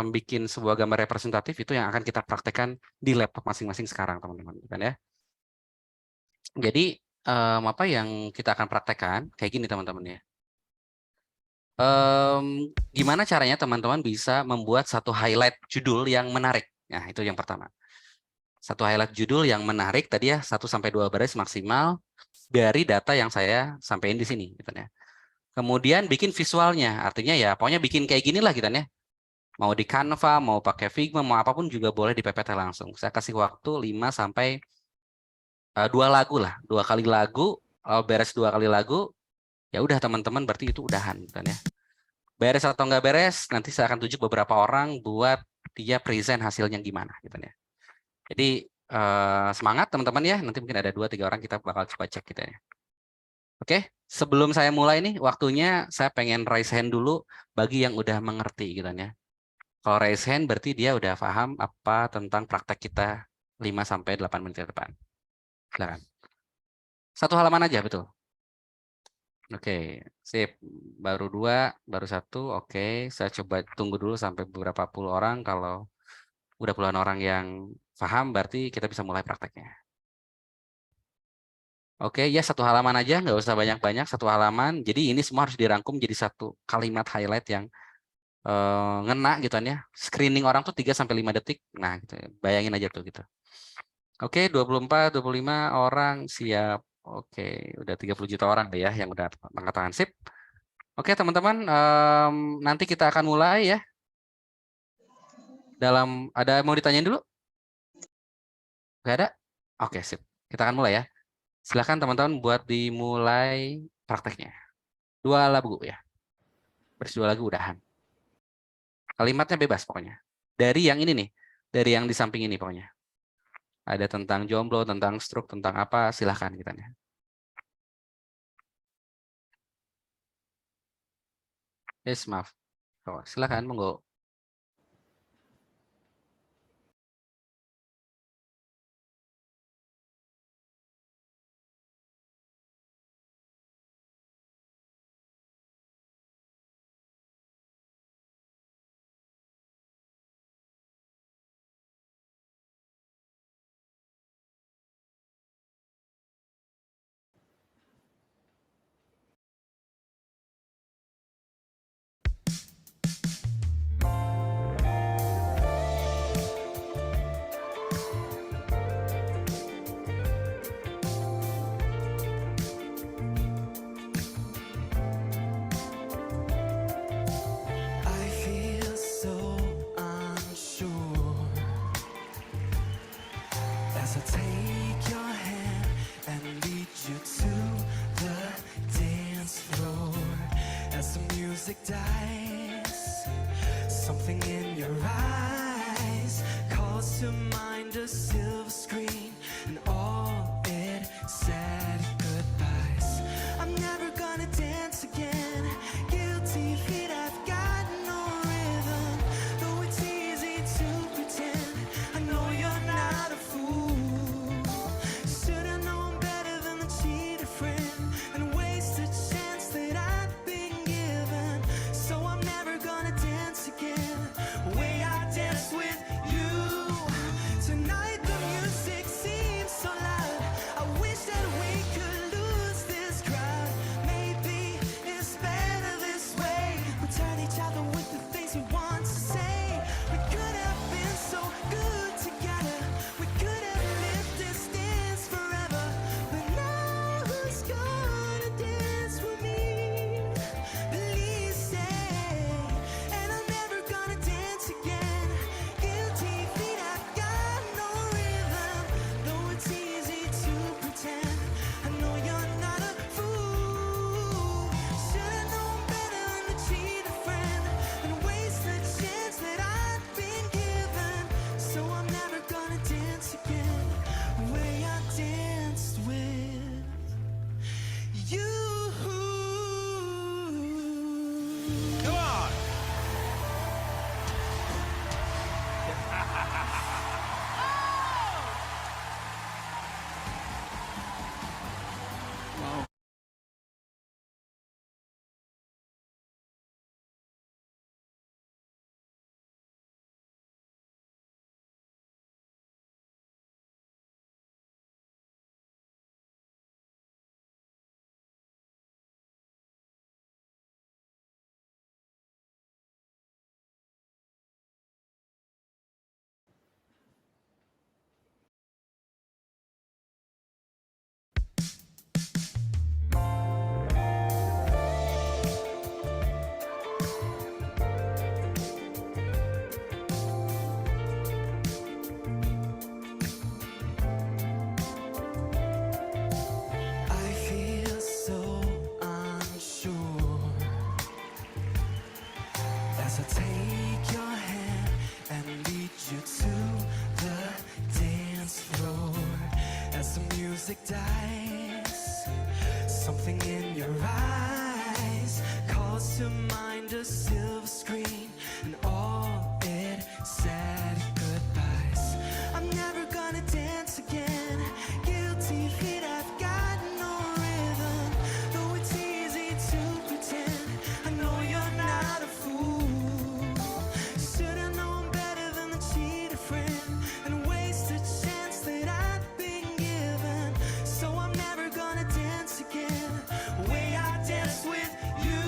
Speaker 1: bikin sebuah gambar representatif itu yang akan kita praktekkan di laptop masing-masing sekarang, teman-teman, kan ya. Jadi apa yang kita akan praktekkan kayak gini, teman-teman ya. Gimana caranya teman-teman bisa membuat satu highlight judul yang menarik? Nah, itu yang pertama. Satu highlight judul yang menarik tadi ya 1-2 baris maksimal dari data yang saya sampaikan di sini, gitu ya. Kemudian bikin visualnya, artinya ya pokoknya bikin kayak gini lah gitu ya. Mau di Canva, mau pakai Figma, mau apapun juga boleh di PPT langsung. Saya kasih waktu 5-2 lagu lah, 2 kali lagu, beres 2 kali lagu. Ya udah teman-teman, berarti itu udahan kan ya. Beres atau nggak beres, nanti saya akan tunjuk beberapa orang buat dia present hasilnya gimana gitu ya. Jadi semangat teman-teman ya, nanti mungkin ada 2-3 orang kita bakal coba cek gitu ya. Oke, sebelum saya mulai nih, waktunya saya pengen raise hand dulu bagi yang udah mengerti gitu ya. Kalau raise hand berarti dia udah paham apa tentang praktek kita 5-8 menit ke depan. Silakan. 1 halaman aja, betul. Oke, sip. Baru 2, baru 1. Oke, saya coba tunggu dulu sampai beberapa puluh orang. Kalau udah puluhan orang yang paham, berarti kita bisa mulai prakteknya. Oke, ya 1 halaman aja, nggak usah banyak-banyak, 1 halaman. Jadi ini semua harus dirangkum jadi 1 kalimat highlight yang ngena gitu ya. Screening orang tuh 3-5 detik. Nah, gitu. Bayangin aja tuh gitu. Oke, 24-25 orang siap. Oke, udah 30 juta orang deh ya yang udah angkat tangan, sip. Oke, teman-teman, nanti kita akan mulai ya. Ada mau ditanyain dulu? Gak ada? Oke, sip. Kita akan mulai ya. Silakan teman-teman buat dimulai prakteknya. 2 lagu ya. Beres 2 lagu udahan. Kalimatnya bebas pokoknya. Dari yang ini nih, dari yang di samping ini pokoknya. Ada tentang jomblo, tentang stroke, tentang apa, silahkan kita ya. Yes, maaf. Oh, silahkan, monggo.
Speaker 4: Something in your eyes calls to mind a silver screen and all it said goodbyes. I'm never gonna dance again. Guilty feet, I've got no rhythm. Though it's easy to pretend, I know you're not a fool. Should have known better than the cheated friend and waste a chance that I've been given. So I'm never gonna dance again. Way I dance with you tonight. The you to the dance floor. As the music dies, something in your eyes calls to mind a silver screen and all it said goodbyes. I'm never gonna dance again. Guilty feet, I've got no rhythm. Though it's easy to pretend, I know you're not a fool. Should've known better than to cheat a friend and waste a chance that I've been given. So I'm never gonna dance again the way I danced with you.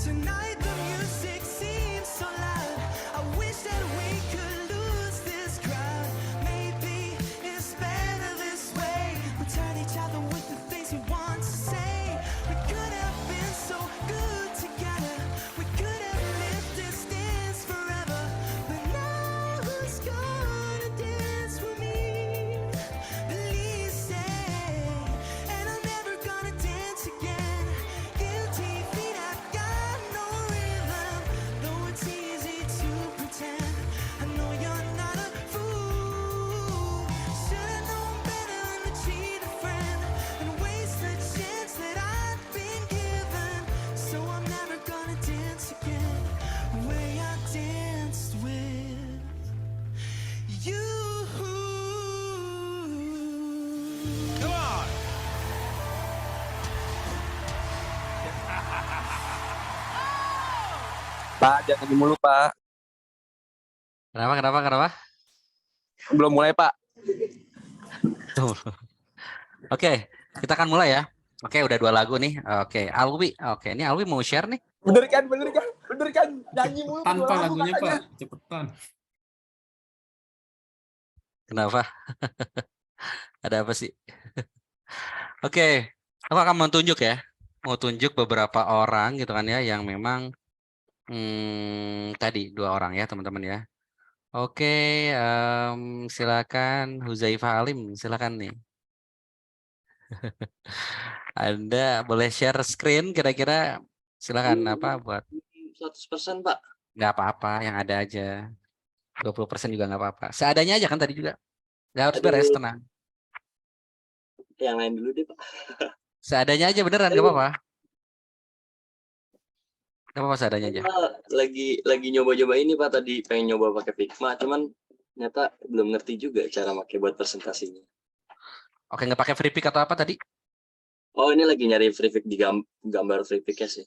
Speaker 4: Tonight the music seems so loud. I wish that we could lose this crowd. Maybe it's better this way. We turn each other with the things we want to say. We could have been so good together. We could have lived this dance forever. But now who's gonna dance with me? Please say. And I'm never gonna dance again. Guilty feet, I've got no rhythm. Though it's easy to pretend, I know you're not a fool. Should've known better than to cheat a friend and waste the chance that I've been given. So I'm never gonna dance again the way I danced with you. Come on!
Speaker 5: Pak, jangan nyanyi mulu, Pak.
Speaker 1: Kenapa?
Speaker 5: Belum mulai, Pak.
Speaker 1: Tuh. Oke, kita akan mulai ya. Oke, udah 2 lagu nih. Oke, Alwi. Oke, ini Alwi mau share nih.
Speaker 5: Bener kan? Nyanyi mulu.
Speaker 6: Cepetan,
Speaker 5: dua
Speaker 6: Pak,
Speaker 5: lagu
Speaker 6: lagunya,
Speaker 5: makanya.
Speaker 6: Pak. Cepetan.
Speaker 1: Kenapa? Ada apa sih? Oke, aku akan mau tunjuk ya. Mau tunjuk beberapa orang gitu kan ya yang memang tadi 2 orang ya teman-teman ya. Oke, silakan Huzaifah Alim, silakan nih. Anda boleh share screen kira-kira, silakan apa buat
Speaker 7: 100% Pak.
Speaker 1: nggak apa-apa yang ada aja. 20% juga nggak apa-apa. Seadanya aja kan tadi juga. Nggak harus beres,
Speaker 7: Aduh.
Speaker 1: tenang.
Speaker 7: Yang lain dulu deh Pak.
Speaker 1: Seadanya aja beneran nggak apa-apa. Nggak apa-apa seadanya aja.
Speaker 7: Lagi nyoba-nyoba ini Pak, tadi pengen nyoba pakai Figma, cuman ternyata belum ngerti juga cara pakai buat presentasinya.
Speaker 1: Oke, nggak pakai free pick atau apa tadi?
Speaker 7: Oh, ini lagi nyari free pick di gambar free pick ya sih.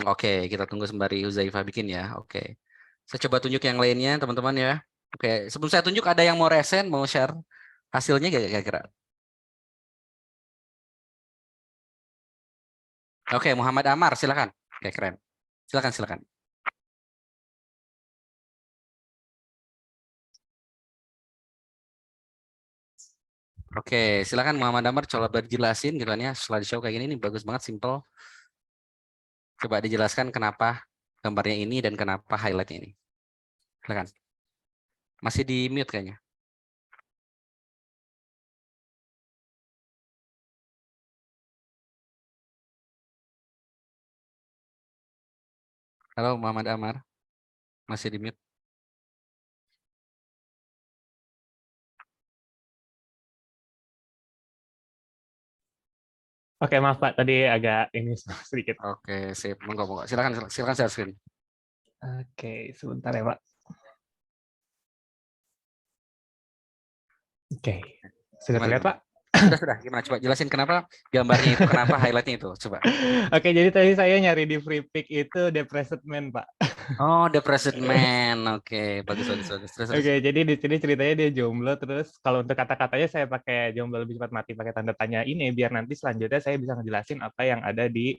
Speaker 1: Oke, kita tunggu sembari Huzaifah bikin ya. Oke. Saya coba tunjuk yang lainnya, teman-teman ya. Oke, sebelum saya tunjuk ada yang mau resen, mau share hasilnya gak kira-kira? Oke, Muhammad Amar, silakan. Oke, keren. Silakan. Oke, silakan Muhammad Amar coba dijelasin gitu kan ya. Slideshow kayak gini nih bagus banget, simple. Coba dijelaskan kenapa gambarnya ini dan kenapa highlight ini. Silakan. Masih di mute kayaknya. Halo Muhammad Amar. Masih di mute.
Speaker 8: Oke, maaf Pak, tadi agak ini sedikit.
Speaker 1: Oke, sip. Monggo. Silakan share screen.
Speaker 8: Oke, sebentar ya Pak. Oke, sudah
Speaker 1: Gimana,
Speaker 8: terlihat Pak?
Speaker 1: Sudah. Gimana? Coba jelasin kenapa gambarnya itu, kenapa highlightnya itu. Coba.
Speaker 8: Oke, jadi tadi saya nyari di free pick itu Depressed Man, Pak.
Speaker 1: Oh, Depressed Man. Oke, bagus. Terus.
Speaker 8: Oke, jadi di sini ceritanya dia jomblo, terus kalau untuk kata-katanya saya pakai jomblo lebih cepat mati pakai tanda tanya ini, biar nanti selanjutnya saya bisa ngejelasin apa yang ada di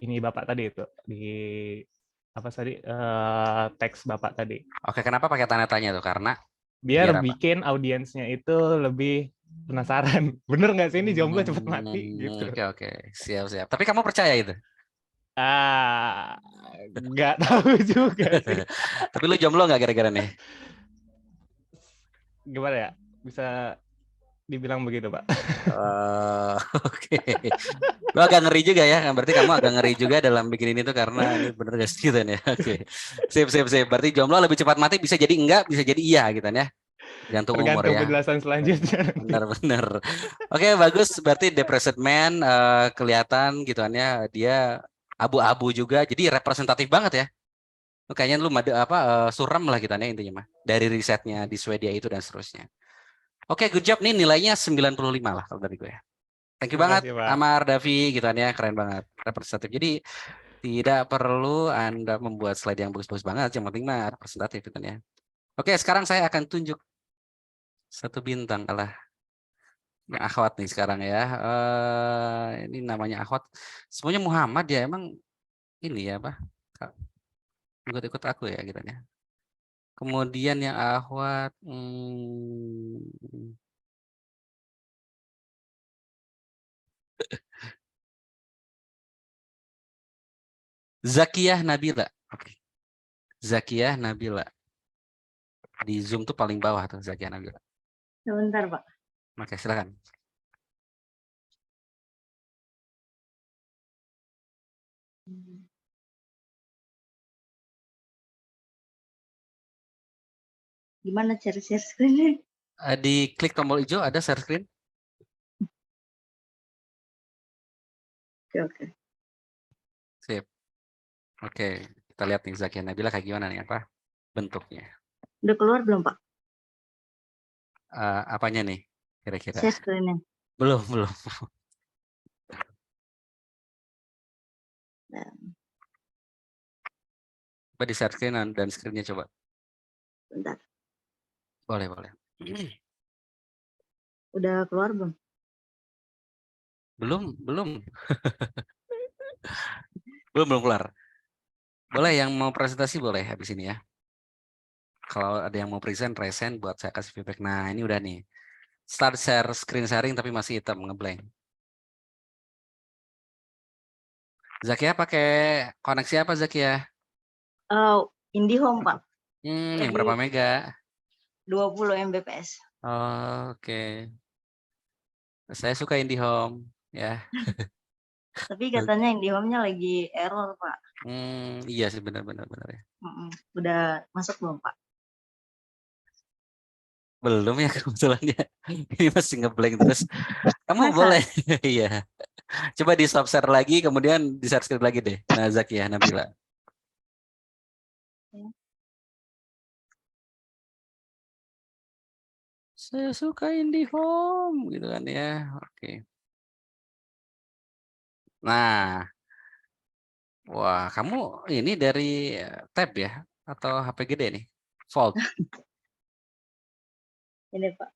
Speaker 8: ini Bapak tadi itu, di apa tadi, teks Bapak tadi.
Speaker 1: Oke, kenapa pakai tanda tanya tuh? Karena
Speaker 8: Biar
Speaker 1: apa?
Speaker 8: bikin audiensnya itu lebih penasaran. Bener nggak sih ini jomblo cepet mati? Gitu.
Speaker 1: Oke. Siap. Tapi kamu percaya itu?
Speaker 8: Nggak tahu juga sih.
Speaker 1: Tapi lu jomblo nggak gara-gara nih?
Speaker 8: Gimana ya? Bisa dibilang begitu, Pak.
Speaker 1: Oke. Lo agak ngeri juga ya. Berarti kamu agak ngeri juga dalam bikin ini tuh karena ini bener gak sih gitu ya. Oke. Sip. Berarti jomblo lebih cepat mati bisa jadi enggak, bisa jadi iya gitu ya. Gantung umur
Speaker 8: Tergantung
Speaker 1: ya.
Speaker 8: penjelasan selanjutnya.
Speaker 1: Benar. Oke, bagus. Berarti Depressed Man kelihatan gituannya dia abu-abu juga. Jadi representatif banget ya. Kayaknya lu suram lah kita intinya mah. Dari risetnya di Swedia itu dan seterusnya. Oke, good job nih nilainya 95 lah kalau dari gue. Thank you
Speaker 8: Terima
Speaker 1: banget
Speaker 8: kasih, Pak.
Speaker 1: Amar, Davi gitu ya, keren banget representatif. Jadi tidak perlu Anda membuat slide yang bagus-bagus banget, yang penting mah representatif gitu ya. Oke, sekarang saya akan tunjuk satu bintang yang akhwat nih sekarang ya. Ini namanya akhwat. Semuanya Muhammad ya, emang ini ya Pak. Ikut aku ya gitu ya. Kemudian yang akhwat Zakiyah Nabila. Oke. Zakiyah Nabila. Di Zoom tuh paling bawah tuh Zakiyah Nabila.
Speaker 6: Sebentar, Pak.
Speaker 1: Oke, silakan.
Speaker 6: Gimana cara share screen-nya?
Speaker 1: Di klik tombol hijau ada share screen.
Speaker 6: Oke.
Speaker 1: Sip. Oke, kita lihat nih Zakiyah Nabila kayak gimana nih apa bentuknya.
Speaker 6: Udah keluar belum, Pak?
Speaker 1: Apanya nih kira-kira?
Speaker 6: Share screen-nya.
Speaker 1: Belum. Coba di share screen dan screen-nya coba.
Speaker 6: Bentar.
Speaker 1: Boleh.
Speaker 6: Udah keluar belum?
Speaker 1: Belum. belum keluar. Boleh yang mau presentasi boleh habis ini ya. Kalau ada yang mau present buat saya kasih feedback. Nah, ini udah nih. Start share screen sharing tapi masih hitam ngeblank. Zakia pakai koneksi apa Zakia?
Speaker 6: IndiHome, Pak.
Speaker 1: Yang berapa mega?
Speaker 6: 20 Mbps.
Speaker 1: Oke. Saya suka IndiHome ya.
Speaker 6: Tapi katanya IndiHome-nya lagi error, Pak.
Speaker 1: Iya sih benar ya.
Speaker 6: Udah masuk belum, Pak?
Speaker 1: Belum ya kebetulannya. Ini masih ngeblank terus. Kamu
Speaker 6: Masa?
Speaker 1: boleh. Iya. Coba di stop share lagi kemudian di share screen lagi deh. Nah, Zakia Nabila. Saya suka IndiHome gitu kan ya. Oke. Nah. Wah, kamu ini dari tab ya atau HP gede nih? Fold.
Speaker 6: Ini, Pak.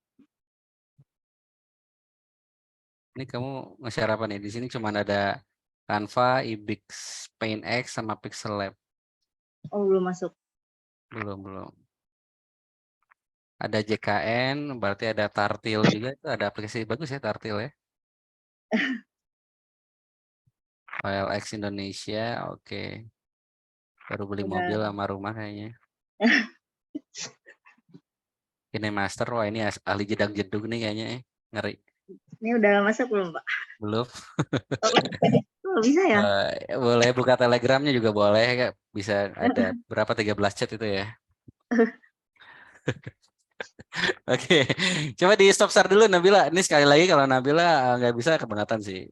Speaker 1: Ini kamu nge-share apa nih? Di sini cuma ada Canva, Ibix, Paint X sama Pixel Lab.
Speaker 6: Oh, belum masuk.
Speaker 1: Belum. Ada JKN, berarti ada Tartil juga. Itu ada aplikasi bagus ya Tartil ya. File X Indonesia, oke. Baru beli mobil sama rumah kayaknya. Ini master, wah ini ahli jedang-jedug nih kayaknya. Ngeri.
Speaker 6: Ini udah masuk belum, Pak?
Speaker 1: Belum.
Speaker 6: Oh, bisa ya?
Speaker 1: Boleh buka Telegramnya juga boleh. Bisa ada berapa 13 chat itu ya. Oke, coba di stop share dulu Nabila. Ini sekali lagi kalau Nabila nggak bisa kebangetan sih.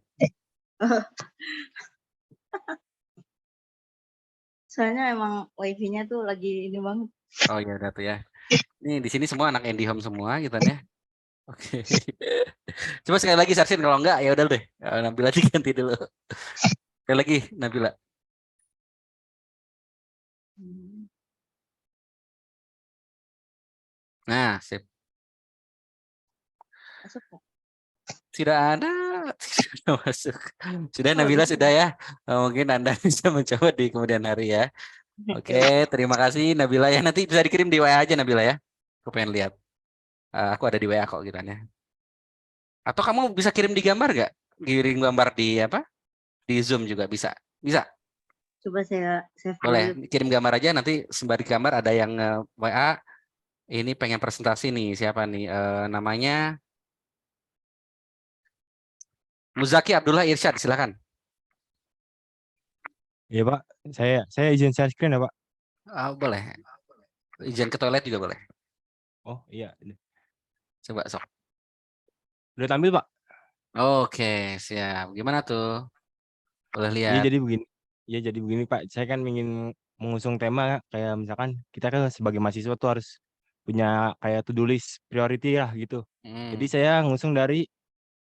Speaker 6: Soalnya emang wifi-nya tuh lagi ini banget.
Speaker 1: Oh iya udah tuh ya. Ini di sini semua anak IndiHome semua gitu ya. Oke. Coba sekali lagi share kalau enggak ya udah deh. Nabila diganti dulu. Sekali lagi Nabila. Nah, sip.
Speaker 6: Masuk, Pak?
Speaker 1: Tidak ada masuk. Sudah Nabila sudah ya. Mungkin Anda bisa mencoba di kemudian hari ya. Oke, terima kasih Nabila ya. Nanti bisa dikirim di WA aja Nabila ya. Aku pengen lihat. Aku ada di WA kok gitu ya. Atau kamu bisa kirim di gambar nggak? Kirim gambar di apa? Di Zoom juga bisa. Bisa.
Speaker 6: Coba saya
Speaker 1: boleh kirim gambar aja nanti sembari gambar ada yang WA. Ini pengen presentasi nih siapa nih? Namanya Muzaki Abdullah Irsyad, silakan.
Speaker 9: Iya Pak, saya izin share screen ya Pak.
Speaker 1: Boleh. Izin ke toilet juga boleh.
Speaker 9: Oh iya,
Speaker 1: Coba sok.
Speaker 9: udah tampil Pak.
Speaker 1: Oke, siap. Gimana tuh? Boleh
Speaker 9: Iya
Speaker 1: lihat.
Speaker 9: jadi begini Pak, saya kan ingin mengusung tema kayak misalkan kita kan sebagai mahasiswa tuh harus punya kayak to-do list priority lah gitu. Jadi saya ngusung dari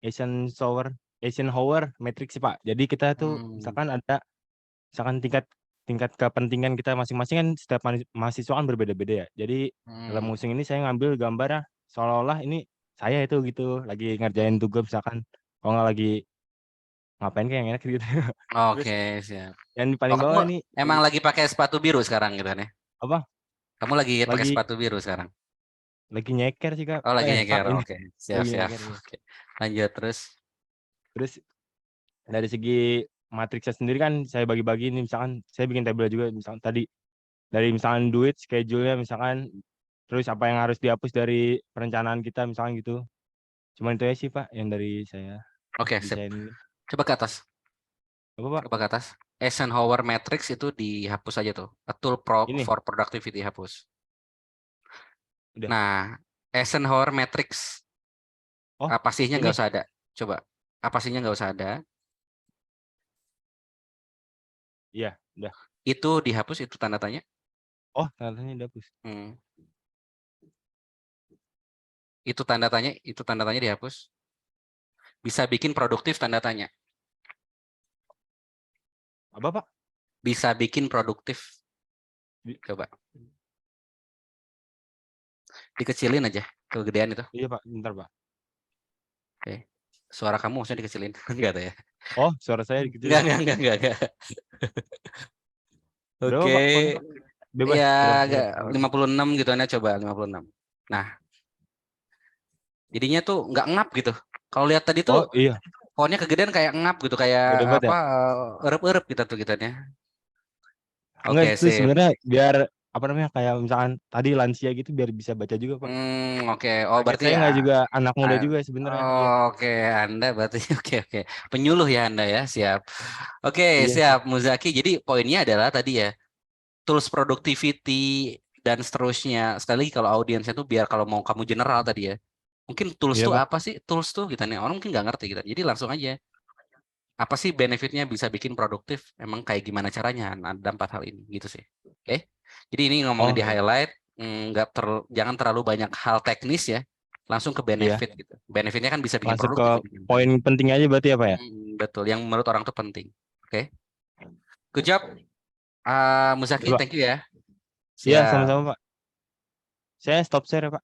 Speaker 9: Eisenhower Matrix sih Pak. Jadi kita tuh misalkan ada tingkat kepentingan kita masing-masing kan setiap mahasiswa kan berbeda-beda ya. Jadi dalam ngusung ini saya ngambil gambar seolah-olah ini saya itu gitu lagi ngerjain tugas misalkan kalau nggak lagi ngapain kayak yang enak gitu. Terus
Speaker 1: Oke, siap.
Speaker 9: yang di paling bawah ini
Speaker 1: emang lagi pakai sepatu biru sekarang gitu kan ya?
Speaker 9: apa?
Speaker 1: Kamu lagi pakai
Speaker 9: Lagi
Speaker 1: sepatu biru sekarang?
Speaker 9: lagi nyeker sih Kak.
Speaker 1: Oh, lagi
Speaker 9: Pak,
Speaker 1: nyeker.
Speaker 9: ini
Speaker 1: Oke, siap,
Speaker 9: lagi
Speaker 1: siap.
Speaker 9: nyeker, iya.
Speaker 1: Oke. Lanjut terus.
Speaker 9: Terus dari segi matriksnya sendiri kan saya bagi-bagi ini misalkan saya bikin tabel juga misalkan tadi dari misalkan duit schedule-nya misalkan terus apa yang harus dihapus dari perencanaan kita misalkan gitu. Cuman itu aja sih Pak yang dari saya.
Speaker 1: Oke, sip. Coba ke atas.
Speaker 9: Apa Pak?
Speaker 1: Coba ke atas. Eisenhower Matrix itu dihapus aja tuh. A tool
Speaker 9: Ini.
Speaker 1: for productivity hapus.
Speaker 9: Udah.
Speaker 1: Nah, Eisenhower Matrix.
Speaker 9: Oh,
Speaker 1: apasinya
Speaker 9: ini.
Speaker 1: nggak usah ada. Coba. Apasinya nggak usah ada.
Speaker 9: Iya, udah.
Speaker 1: Itu dihapus, itu tanda tanya.
Speaker 9: Oh, tanda tanya dihapus.
Speaker 1: Itu tanda tanya dihapus. Bisa bikin produktif tanda tanya.
Speaker 9: Apa Pak?
Speaker 1: Bisa bikin produktif. Coba. Dikecilin aja, kegedean itu.
Speaker 9: Iya Pak, bentar Pak.
Speaker 1: Oke. Suara kamu maksudnya dikecilin? Enggak ada ya?
Speaker 9: Oh, suara saya dikecilin.
Speaker 1: Enggak.
Speaker 9: Berapa,
Speaker 1: Oke.
Speaker 9: Pak? Bebas.
Speaker 1: Ya,
Speaker 9: berapa?
Speaker 1: 56 gitu aja coba 56. Nah. Jadinya tuh nggak ngap gitu. Kalau lihat tadi tuh,
Speaker 9: iya.
Speaker 1: fontnya kegedean kayak ngap gitu, kayak
Speaker 9: Bener
Speaker 1: apa?
Speaker 9: ya?
Speaker 1: Erup-erup gitu tuh ya.
Speaker 9: Enggak, itu sebenarnya biar apa namanya kayak misalkan tadi lansia gitu biar bisa baca juga Pak.
Speaker 1: Oke. Oh, berarti
Speaker 9: saya nggak juga anak muda juga sebenarnya.
Speaker 1: Oke, Anda berarti oke. Penyuluh ya Anda ya, siap. Oke,
Speaker 9: Iya.
Speaker 1: siap Muzaki. Jadi poinnya adalah tadi ya, tools productivity dan seterusnya. Sekali lagi kalau audiensnya tuh biar kalau mau kamu general tadi ya. Mungkin tools
Speaker 9: Iya,
Speaker 1: tuh
Speaker 9: Pak.
Speaker 1: apa sih? Tools tuh gitu nih. Orang mungkin nggak ngerti gitu. Jadi langsung aja. Apa sih benefitnya bisa bikin produktif? Emang kayak gimana caranya? Nah, ada 4 hal ini gitu sih. Oke. Jadi ini ngomongin di highlight, jangan terlalu banyak hal teknis ya. Langsung ke benefit gitu. Benefitnya kan bisa bikin
Speaker 9: Langsung
Speaker 1: produktif.
Speaker 9: ke poin penting aja berarti apa ya?
Speaker 1: Betul, yang menurut orang tuh penting. Oke. Good job. Muzaki, thank you ya.
Speaker 9: Iya, sama-sama Pak. Saya stop share ya Pak.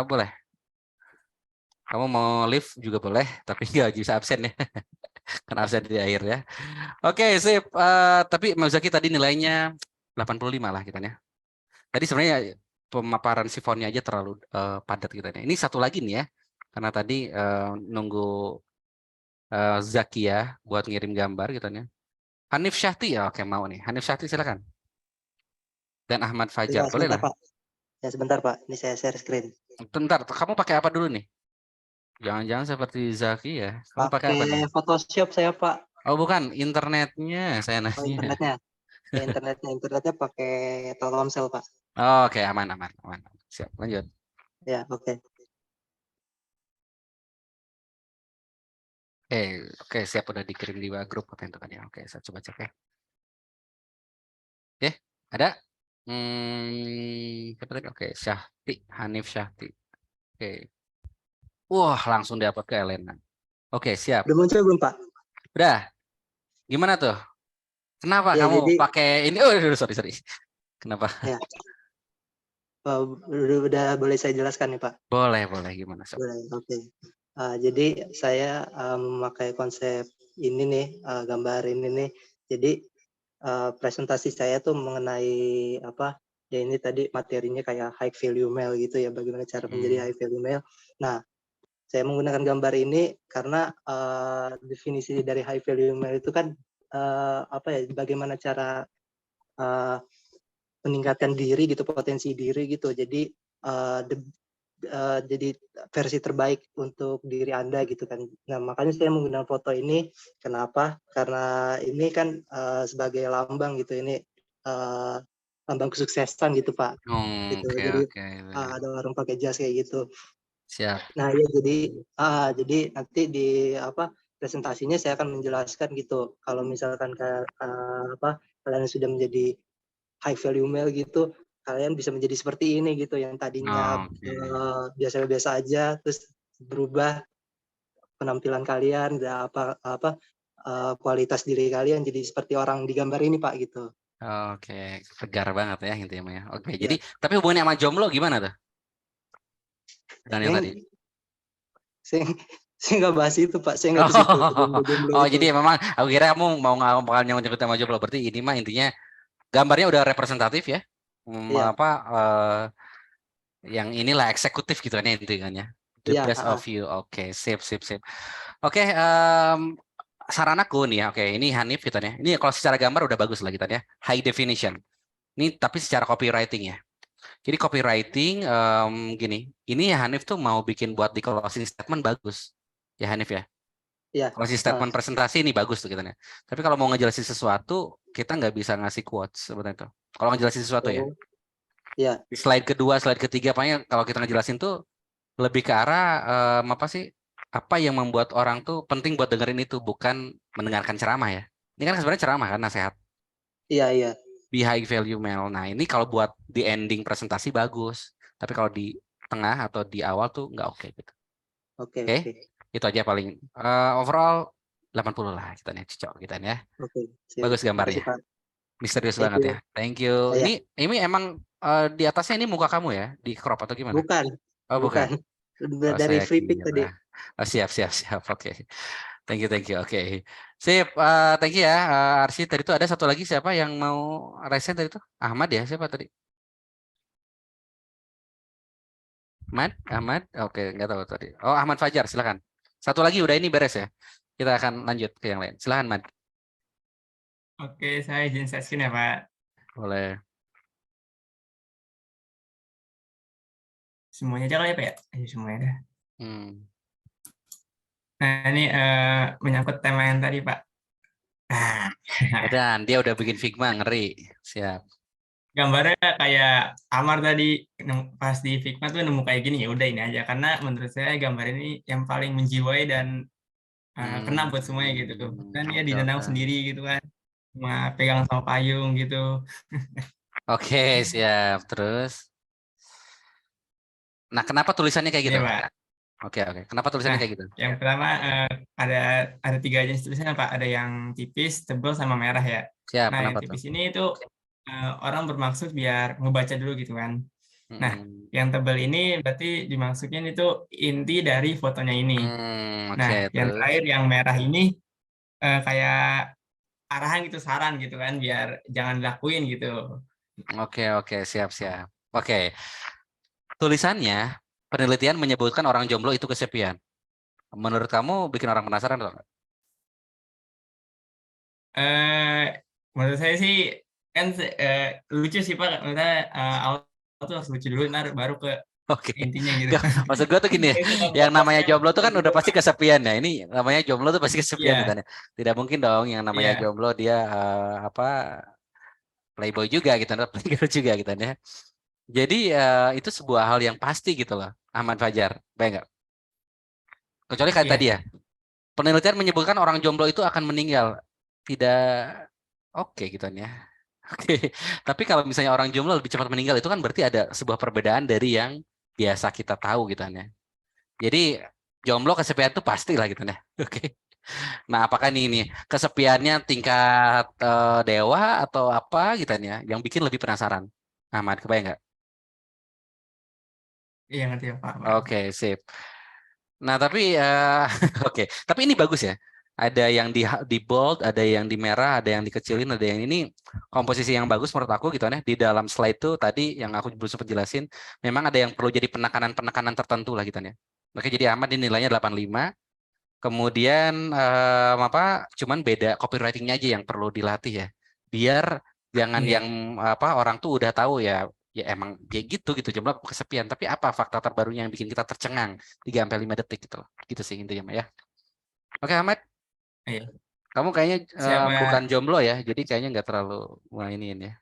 Speaker 1: Boleh. Kamu mau live juga boleh, tapi nggak bisa absen ya. Kan absen di akhir ya. Oke, sip. Tapi Muzaki tadi nilainya 85 lah kita ya. Tadi sebenarnya pemaparan sifonnya aja terlalu padat kita. Ini satu lagi nih ya. Karena tadi nunggu Zakia buat ngirim gambar gitu ya. Hanif Syahti ya, oke mau nih. Hanif Syahti silakan. Dan Ahmad Fajar, boleh lah.
Speaker 2: Pak. Ya sebentar Pak, ini saya share screen.
Speaker 1: Bentar, kamu pakai apa dulu nih? Jangan-jangan seperti Zaki ya. Kamu pakai apa nih?
Speaker 2: Photoshop saya Pak.
Speaker 1: Oh bukan, internetnya saya nanya.
Speaker 2: Oh, internetnya pakai Telkomsel Pak.
Speaker 1: Oh, oke, aman. Siap, lanjut.
Speaker 2: Ya, oke.
Speaker 1: Oke, siap, udah dikirim di grup apa itu kan ya. Oke, saya coba cek ya. Oke, ada? Siapa tadi? Oke, Syahti, Hanif Syahti. Oke. Wah, langsung dapat ke Elena. Oke, siap.
Speaker 2: Udah muncul belum Pak?
Speaker 1: Udah. Gimana tuh? Kenapa
Speaker 2: ya,
Speaker 1: kamu pakai ini? Oh, sorry. Kenapa?
Speaker 2: Ya. Udah boleh saya jelaskan nih Pak?
Speaker 1: Boleh. Gimana?
Speaker 2: Boleh, oke. Jadi saya memakai konsep ini nih, gambar ini nih. Jadi presentasi saya tuh mengenai apa? Ya ini tadi materinya kayak high value mail gitu ya, bagaimana cara menjadi high value mail. Nah, saya menggunakan gambar ini karena definisi dari high value mail itu kan apa ya? Bagaimana cara meningkatkan diri gitu, potensi diri gitu. Jadi jadi versi terbaik untuk diri Anda gitu kan. Nah, makanya saya menggunakan foto ini. Kenapa? Karena ini kan sebagai lambang gitu. Ini lambang kesuksesan gitu, Pak. Gitu.
Speaker 1: Oke,
Speaker 2: Jadi
Speaker 1: oke.
Speaker 2: ada orang pakai jas kayak gitu.
Speaker 1: Siap.
Speaker 2: Nah, ya jadi nanti di presentasinya saya akan menjelaskan gitu. Kalau misalkan kalian sudah menjadi high value male gitu, kalian bisa menjadi seperti ini gitu, yang tadinya
Speaker 1: Oke.
Speaker 2: biasa-biasa aja, terus berubah penampilan kalian, dan kualitas diri kalian jadi seperti orang di gambar ini, Pak, gitu.
Speaker 1: Oke, segar banget ya intinya ya. Oke,
Speaker 2: Ya.
Speaker 1: jadi tapi hubungannya sama jomblo gimana tuh? Daniel tadi.
Speaker 2: Saya nggak bahas itu, Pak. Saya nggak ke situ. Jomblo
Speaker 1: Oh,
Speaker 2: itu.
Speaker 1: jadi memang aku kira kamu mau bakal nyebut sama jomblo. Berarti ini mah intinya gambarnya udah representatif ya.
Speaker 2: Iya.
Speaker 1: Yang inilah eksekutif gitu kan ya intinya. The
Speaker 2: Iya,
Speaker 1: best of you. Oke, sip. Oke, saran aku nih ya. Oke, ini Hanif gitu ya. Ini kalau secara gambar udah bagus lah gitu ya. High definition. Ini tapi secara copywriting ya. Jadi copywriting gini, ini ya Hanif tuh mau bikin buat di closing statement bagus. Ya Hanif ya.
Speaker 2: Iya.
Speaker 1: Closing statement presentasi ini bagus tuh gitu ya. Tapi kalau mau ngejelasin sesuatu, kita nggak bisa ngasih quotes sebenarnya itu. Kalau ngejelasin sesuatu ya.
Speaker 2: Iya.
Speaker 1: Di slide kedua, slide ketiga, apanya kalau kita ngejelasin tuh lebih ke arah apa yang membuat orang tuh penting buat dengerin itu, bukan mendengarkan ceramah ya. Ini kan sebenarnya ceramah kan, nasihat.
Speaker 2: Iya.
Speaker 1: Be high value male. Nah ini kalau buat di ending presentasi bagus, tapi kalau di tengah atau di awal tuh nggak oke gitu.
Speaker 2: Oke.
Speaker 1: Itu aja paling overall 80 lah kita nih cocok kita ya.
Speaker 2: Oke.
Speaker 1: Bagus gambarnya. Misterius banget ya. Thank you. Ini emang di atasnya ini muka kamu ya, di crop atau gimana?
Speaker 2: Bukan.
Speaker 1: Oh, bukan.
Speaker 2: Dari free pick tadi.
Speaker 1: Siap. Oke. Thank you. Oke. Sip. Thank you ya, Arsi. Tadi itu ada satu lagi siapa yang mau raise tadi itu? Ahmad ya? Siapa tadi? Ahmad? Oke, nggak tahu tadi. Oh, Ahmad Fajar, silakan. Satu lagi udah ini beres ya. Kita akan lanjut ke yang lain. Silakan, Ahmad.
Speaker 10: Oke, saya izin share screen ya, Pak.
Speaker 1: Boleh.
Speaker 10: Semuanya aja kali ya, Pak ya? Semuanya dah. Nah, ini menyangkut tema yang tadi, Pak.
Speaker 1: Dan dia udah bikin Figma, ngeri. Siap.
Speaker 10: Gambarnya kayak Amar tadi, pas di Figma tuh nemu kayak gini, ya udah ini aja. Karena menurut saya gambar ini yang paling menjiwai dan kena buat semuanya gitu. Dan dia di danau sendiri gitu kan. Cuma pegang sama payung gitu.
Speaker 1: Oke, siap. Terus? Nah, kenapa tulisannya kayak gitu?
Speaker 10: Pak.
Speaker 1: Oke. Kenapa tulisannya kayak gitu?
Speaker 10: Yang pertama ada 3 jenis tulisannya, Pak. Ada yang tipis, tebal, sama merah ya.
Speaker 1: Siap,
Speaker 10: nah, yang tipis ini itu orang bermaksud biar ngebaca dulu gitu kan. Nah, yang tebal ini berarti dimaksudnya itu inti dari fotonya ini. Nah, yang terakhir yang merah ini kayak arahan gitu, saran gitu kan, biar jangan dilakuin gitu.
Speaker 1: Oke, siap. Oke. Tulisannya, penelitian menyebutkan orang jomblo itu kesepian. Menurut kamu bikin orang penasaran atau enggak?
Speaker 10: Menurut saya sih kan lucu sih, Pak. Menurut saya awal tuh harus lucu dulu, ntar baru ke intinya gitu.
Speaker 1: Maksud gue tuh gini, yang namanya jomblo tuh kan udah pasti kesepian ya. Ini namanya jomblo tuh pasti kesepian gitu. Tidak mungkin dong yang namanya jomblo dia playboy juga gitu, playgirl juga gitu ya. Jadi itu sebuah hal yang pasti gitu loh, Ahmad Fajar, baik nggak? Kecuali kayak tadi ya, penelitian menyebutkan orang jomblo itu akan meninggal, tidak oke gitu ya. Oke, tapi kalau misalnya orang jomblo lebih cepat meninggal itu kan berarti ada sebuah perbedaan dari yang biasa kita tahu gitu ya. Jadi jomblo kesepian itu pasti lah gitu ya. Oke. Nah, apakah ini kesepiannya tingkat dewa atau apa gitu ya yang bikin lebih penasaran? Ahmad, kebayang nggak?
Speaker 10: Iya, ngerti ya, Pak.
Speaker 1: Oke, sip. Nah, tapi oke. Tapi ini bagus ya. Ada yang di bold, ada yang di merah, ada yang dikecilin, ada yang ini komposisi yang bagus menurut aku gitu ya. Di dalam slide tuh tadi yang aku belum sempat jelasin, memang ada yang perlu jadi penekanan tertentu lah gitu ya. Oke, jadi Ahmad ini nilainya 85. Kemudian cuman beda copywriting-nya aja yang perlu dilatih ya. Biar jangan yang orang tuh udah tahu ya ya emang ya gitu jomblo kesepian, tapi apa fakta terbarunya yang bikin kita tercengang 3-5 detik gitu loh. Gitu sih intinya ya. Oke Ahmad,
Speaker 10: Iya.
Speaker 1: kamu kayaknya
Speaker 10: Siap, Pak.
Speaker 1: bukan jomblo ya, jadi kayaknya nggak terlalu ini ya.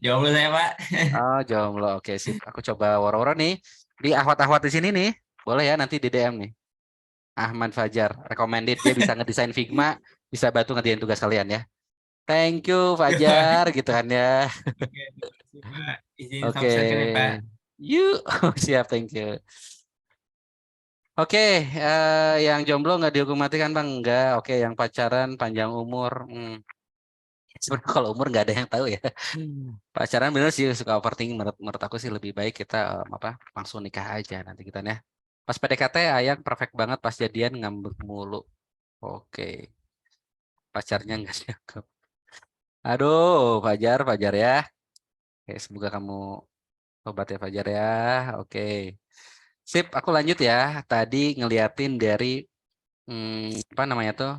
Speaker 10: Jomblo saya, Pak.
Speaker 1: Oh jomblo, oke sip. Aku coba woro-woro nih di ahwat-ahwat di sini nih, boleh ya nanti di DM nih. Ahmad Fajar, recommended, dia bisa ngedesain Figma, bisa bantu ngerjain tugas kalian ya. Thank you Fajar gitu kan ya.
Speaker 10: Oke, terima kasih, Pak. Izin
Speaker 1: Oke.
Speaker 10: subscribe ya, Pak.
Speaker 1: Yuk, siap, thank you. Oke, yang jomblo nggak dihukum mati kan Bang? Enggak. Oke, yang pacaran panjang umur. Sebenarnya kalau umur nggak ada yang tahu ya. Pacaran bener sih suka overthinking. Menurut aku sih lebih baik kita langsung nikah aja nanti kita ya. Pas PDKT Ayang perfect banget, pas jadian ngambek mulu. Oke. Pacarnya nggak dianggap. Aduh, Fajar ya. Oke, semoga kamu tobat ya Fajar ya. Oke. Sip, aku lanjut ya. Tadi ngeliatin dari apa namanya tuh?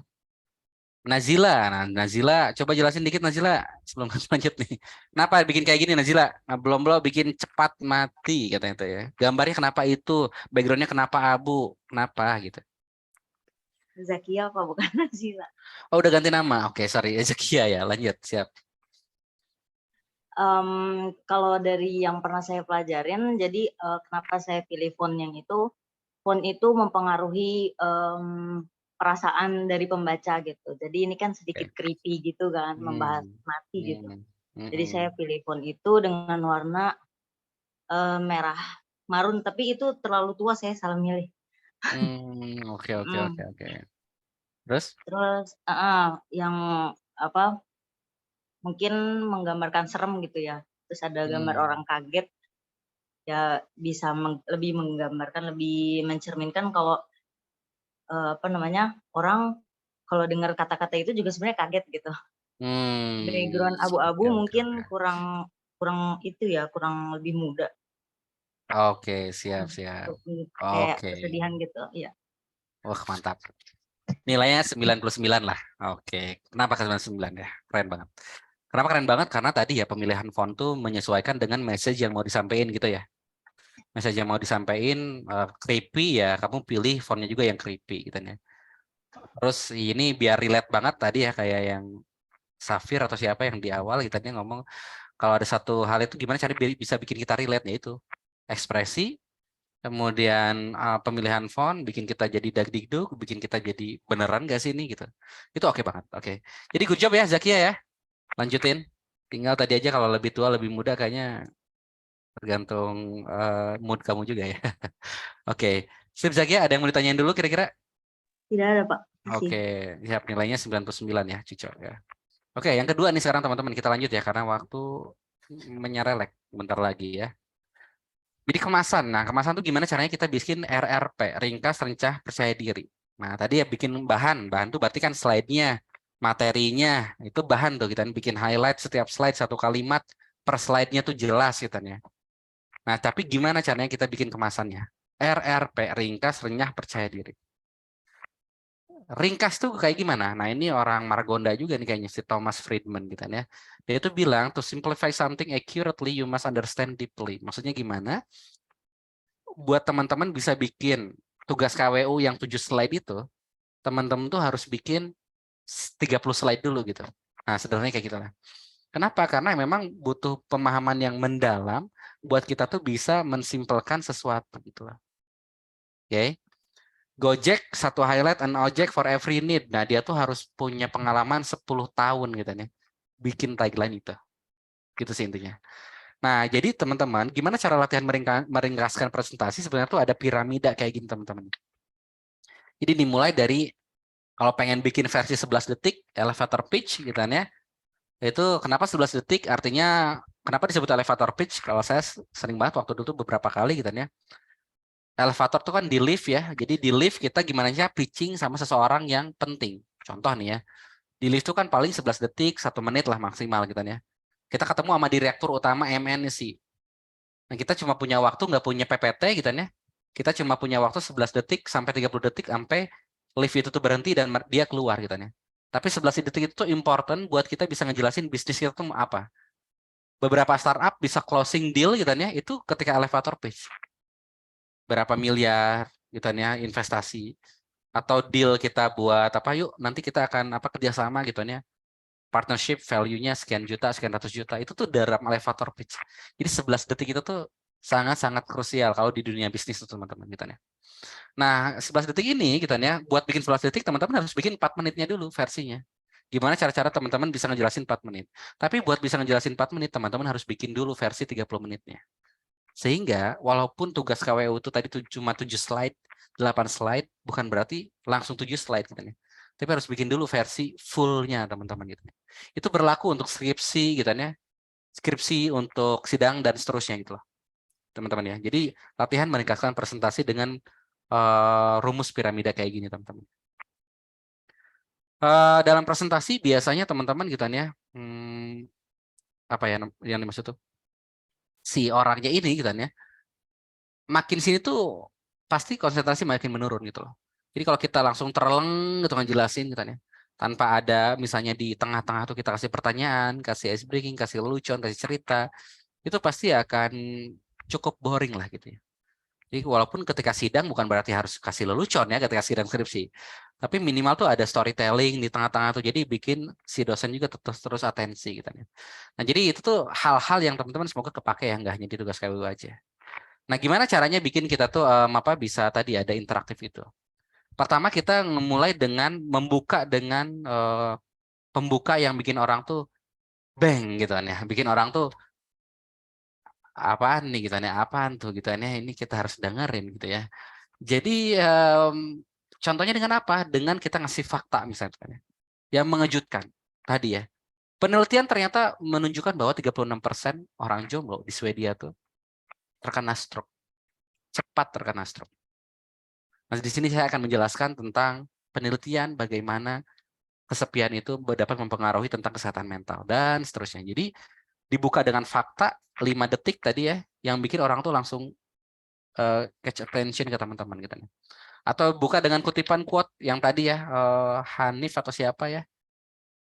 Speaker 1: Nazila. Nah, Nazila, coba jelasin dikit Nazila sebelum aku lanjut nih. Kenapa bikin kayak gini Nazila? Nah, belum bikin cepat mati katanya tuh ya. Gambarnya kenapa itu? Backgroundnya kenapa abu? Kenapa gitu?
Speaker 6: Zakia apa bukan Nazila?
Speaker 1: Oh, udah ganti nama. Oke, sorry. Zakia ya. Lanjut, siap.
Speaker 6: Kalau dari yang pernah saya pelajarin, jadi kenapa saya pilih font yang itu? Font itu mempengaruhi perasaan dari pembaca gitu. Jadi ini kan sedikit creepy gitu kan, membahas mati gitu. Jadi saya pilih font itu dengan warna merah marun, tapi itu terlalu tua, saya salah milih.
Speaker 1: Oke. Terus
Speaker 6: yang apa? Mungkin menggambarkan serem gitu ya. Terus ada gambar orang kaget. Ya bisa lebih menggambarkan, lebih mencerminkan kalau orang kalau dengar kata-kata itu juga sebenarnya kaget gitu. Background abu-abu mungkin kurang itu ya, kurang lebih muda.
Speaker 1: Oke, siap.
Speaker 6: Kayak kesedihan gitu, iya.
Speaker 1: Wah, mantap. Nilainya 99 lah. Oke. Kenapa ke 99 ya? Keren banget. Kenapa keren banget? Karena tadi ya pemilihan font tuh menyesuaikan dengan message yang mau disampaikan gitu ya. Message yang mau disampaikan creepy ya, kamu pilih fontnya juga yang creepy gitu ya. Terus ini biar relate banget tadi ya, kayak yang Safir atau siapa yang di awal kita ngomong kalau ada satu hal itu gimana cara bisa bikin kita relate, ya itu ekspresi, kemudian pemilihan font bikin kita jadi dagdikduk, bikin kita jadi beneran gak sih ini gitu. Itu oke banget. Oke. Jadi good job ya Zakia ya. Lanjutin. Tinggal tadi aja kalau lebih tua lebih muda kayaknya tergantung mood kamu juga ya. Oke. Sip Zakia, ada yang mau ditanyain dulu kira-kira?
Speaker 6: Tidak ada Pak.
Speaker 1: Oke, siap, nilainya 99 ya, cocok ya. Oke, yang kedua nih sekarang teman-teman kita lanjut ya karena waktu menyerelek bentar lagi ya. Jadi kemasan. Nah, kemasan tuh gimana caranya kita bikin RRP, ringkas, rencah, percaya diri. Nah, tadi ya bikin bahan tuh berarti kan slide-nya, materinya, itu bahan tuh kita bikin highlight setiap slide, satu kalimat per slide-nya tuh jelas gitu ya. Nah, tapi gimana caranya kita bikin kemasannya? RRP, ringkas, renyah, percaya diri. Ringkas tuh kayak gimana? Nah, ini orang Margonda juga nih kayaknya, si Thomas Friedman gitu ya. Dia itu bilang, to simplify something accurately, you must understand deeply. Maksudnya gimana? Buat teman-teman bisa bikin tugas KWU yang 7 slide itu, teman-teman tuh harus bikin 30 slide dulu gitu. Nah, sederhananya kayak gitu lah. Kenapa? Karena memang butuh pemahaman yang mendalam buat kita tuh bisa mensimpelkan sesuatu gitu lah. Oke. Gojek satu highlight an object for every need. Nah, dia tuh harus punya pengalaman 10 tahun gitu nih. Bikin tagline itu. Gitu sih intinya. Nah, jadi teman-teman, gimana cara latihan meringkaskan presentasi? Sebenarnya tuh ada piramida kayak gini, teman-teman. Jadi dimulai dari kalau pengen bikin versi 11 detik, elevator pitch gitu ya. Itu kenapa 11 detik? Artinya kenapa disebut elevator pitch? Kalau saya sering banget waktu dulu beberapa kali gitu ya. Elevator tuh kan di lift ya. Jadi di lift kita gimana aja pitching sama seseorang yang penting. Contoh nih ya. Di lift tuh kan paling 11 detik, 1 menit lah maksimal gitu ya. Kita ketemu sama direktur utama MNC. Nah, kita cuma punya waktu, nggak punya PPT gitu ya. Kita cuma punya waktu 11 detik sampai 30 detik sampai lift itu tuh berhenti dan dia keluar gitu ya. Tapi 11 detik itu tuh important buat kita bisa ngejelasin bisnis kita tuh apa. beberapa startup bisa closing deal gitu ya, itu ketika elevator pitch. Berapa miliar gitu ya investasi, atau deal kita buat apa, yuk nanti kita akan apa kerjasama gitu ya, partnership value-nya sekian juta, sekian ratus juta, itu tuh dalam elevator pitch. Jadi 11 detik itu tuh sangat-sangat krusial kalau di dunia bisnis tuh teman-teman gitu ya. Nah, 11 detik ini gitu ya, buat bikin 11 detik teman-teman harus bikin 4 menitnya dulu versinya. Gimana cara-cara teman-teman bisa ngejelasin 4 menit. Tapi buat bisa ngejelasin 4 menit, teman-teman harus bikin dulu versi 30 menitnya. Sehingga walaupun tugas KWU itu tadi cuma 7 slide, 8 slide, bukan berarti langsung 7 slide gitu ya. Tapi harus bikin dulu versi full-nya teman-teman gitu. Itu berlaku untuk skripsi gitu ya. Skripsi untuk sidang dan seterusnya gitu loh. Teman-teman ya. Jadi latihan meningkatkan presentasi dengan rumus piramida kayak gini teman-teman. Dalam presentasi biasanya teman-teman gitu ya, apa ya yang dimaksud tuh, si orangnya ini gitu ya, makin sini tuh pasti konsentrasi makin menurun gitu loh. Jadi kalau kita langsung terleng gitu ngejelasin gitu ya, tanpa ada misalnya di tengah-tengah tuh kita kasih pertanyaan, kasih ice breaking, kasih lelucon, kasih cerita, itu pasti akan cukup boring lah gitu ya. Jadi walaupun ketika sidang bukan berarti harus kasih lelucon ya ketika sidang skripsi. Tapi minimal tuh ada storytelling di tengah-tengah tuh. Jadi bikin si dosen juga terus atensi gitu ya. Nah jadi itu tuh hal-hal yang teman-teman semoga kepake ya, nggak hanya di tugas KWU aja. Nah gimana caranya bikin kita tuh bisa tadi ada interaktif itu. Pertama kita memulai dengan membuka dengan pembuka yang bikin orang tuh bang gitu kan ya. Bikin orang tuh apaan nih gitu ya, apaan tuh gitu ya, ini kita harus dengerin gitu ya. Jadi contohnya dengan apa? Dengan kita ngasih fakta misalnya yang mengejutkan tadi ya. Penelitian ternyata menunjukkan bahwa 36% orang jomblo di Swedia tuh terkena stroke. Cepat terkena stroke. Nah, di sini saya akan menjelaskan tentang penelitian bagaimana kesepian itu dapat mempengaruhi tentang kesehatan mental dan seterusnya. Jadi dibuka dengan fakta 5 detik tadi ya, yang bikin orang tuh langsung catch attention ke teman-teman gitu. Atau buka dengan kutipan quote yang tadi ya, Hanif atau siapa ya,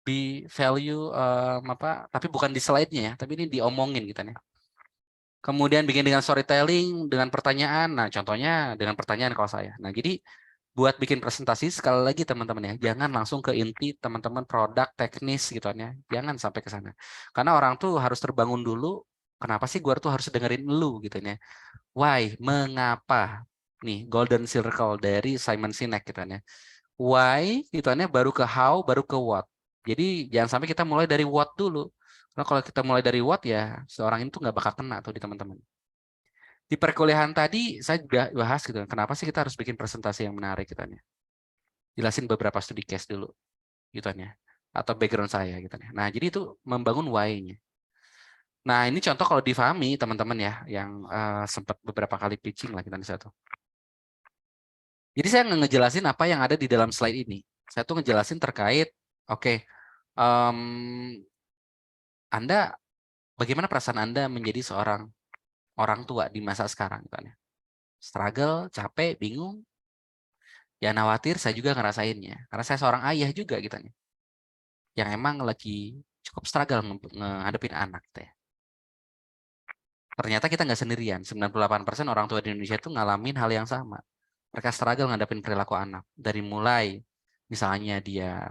Speaker 1: be value tapi bukan di slide-nya ya, tapi ini diomongin gitu ya. Kemudian bikin dengan storytelling, dengan pertanyaan. Nah, contohnya dengan pertanyaan kalau saya. Nah, jadi buat bikin presentasi sekali lagi teman-teman ya, jangan langsung ke inti teman-teman produk teknis gitu ya. Jangan sampai ke sana. Karena orang tuh harus terbangun dulu, kenapa sih gua tuh harus dengerin lu gitu ya. Why, mengapa? Nih, golden circle dari Simon Sinek gitu ya. Why gitu ya, baru ke how, baru ke what. Jadi jangan sampai kita mulai dari what dulu. Karena kalau kita mulai dari what ya, seorang itu nggak bakal kena tuh di teman-teman. Di perkuliahan tadi saya juga bahas gitu, kenapa sih kita harus bikin presentasi yang menarik gitu ya. Jelasin beberapa studi case dulu gitu ya, atau background saya gitu ya. Nah, jadi itu membangun why-nya. Nah, ini contoh kalau di Fahmi teman-teman ya, yang sempat beberapa kali pitching lah kita di satu. Jadi saya ngejelasin apa yang ada di dalam slide ini. Saya tuh ngejelasin terkait, oke, Anda, bagaimana perasaan Anda menjadi seorang orang tua di masa sekarang? Gitu ya. Struggle, capek, bingung. Ya khawatir, saya juga ngerasainnya. Karena saya seorang ayah juga gitu ya. Yang emang lagi cukup struggle ngadepin anak. Gitu ya. Ternyata kita nggak sendirian. 98% orang tua di Indonesia itu ngalamin hal yang sama. Mereka struggle ngadepin perilaku anak. Dari mulai misalnya dia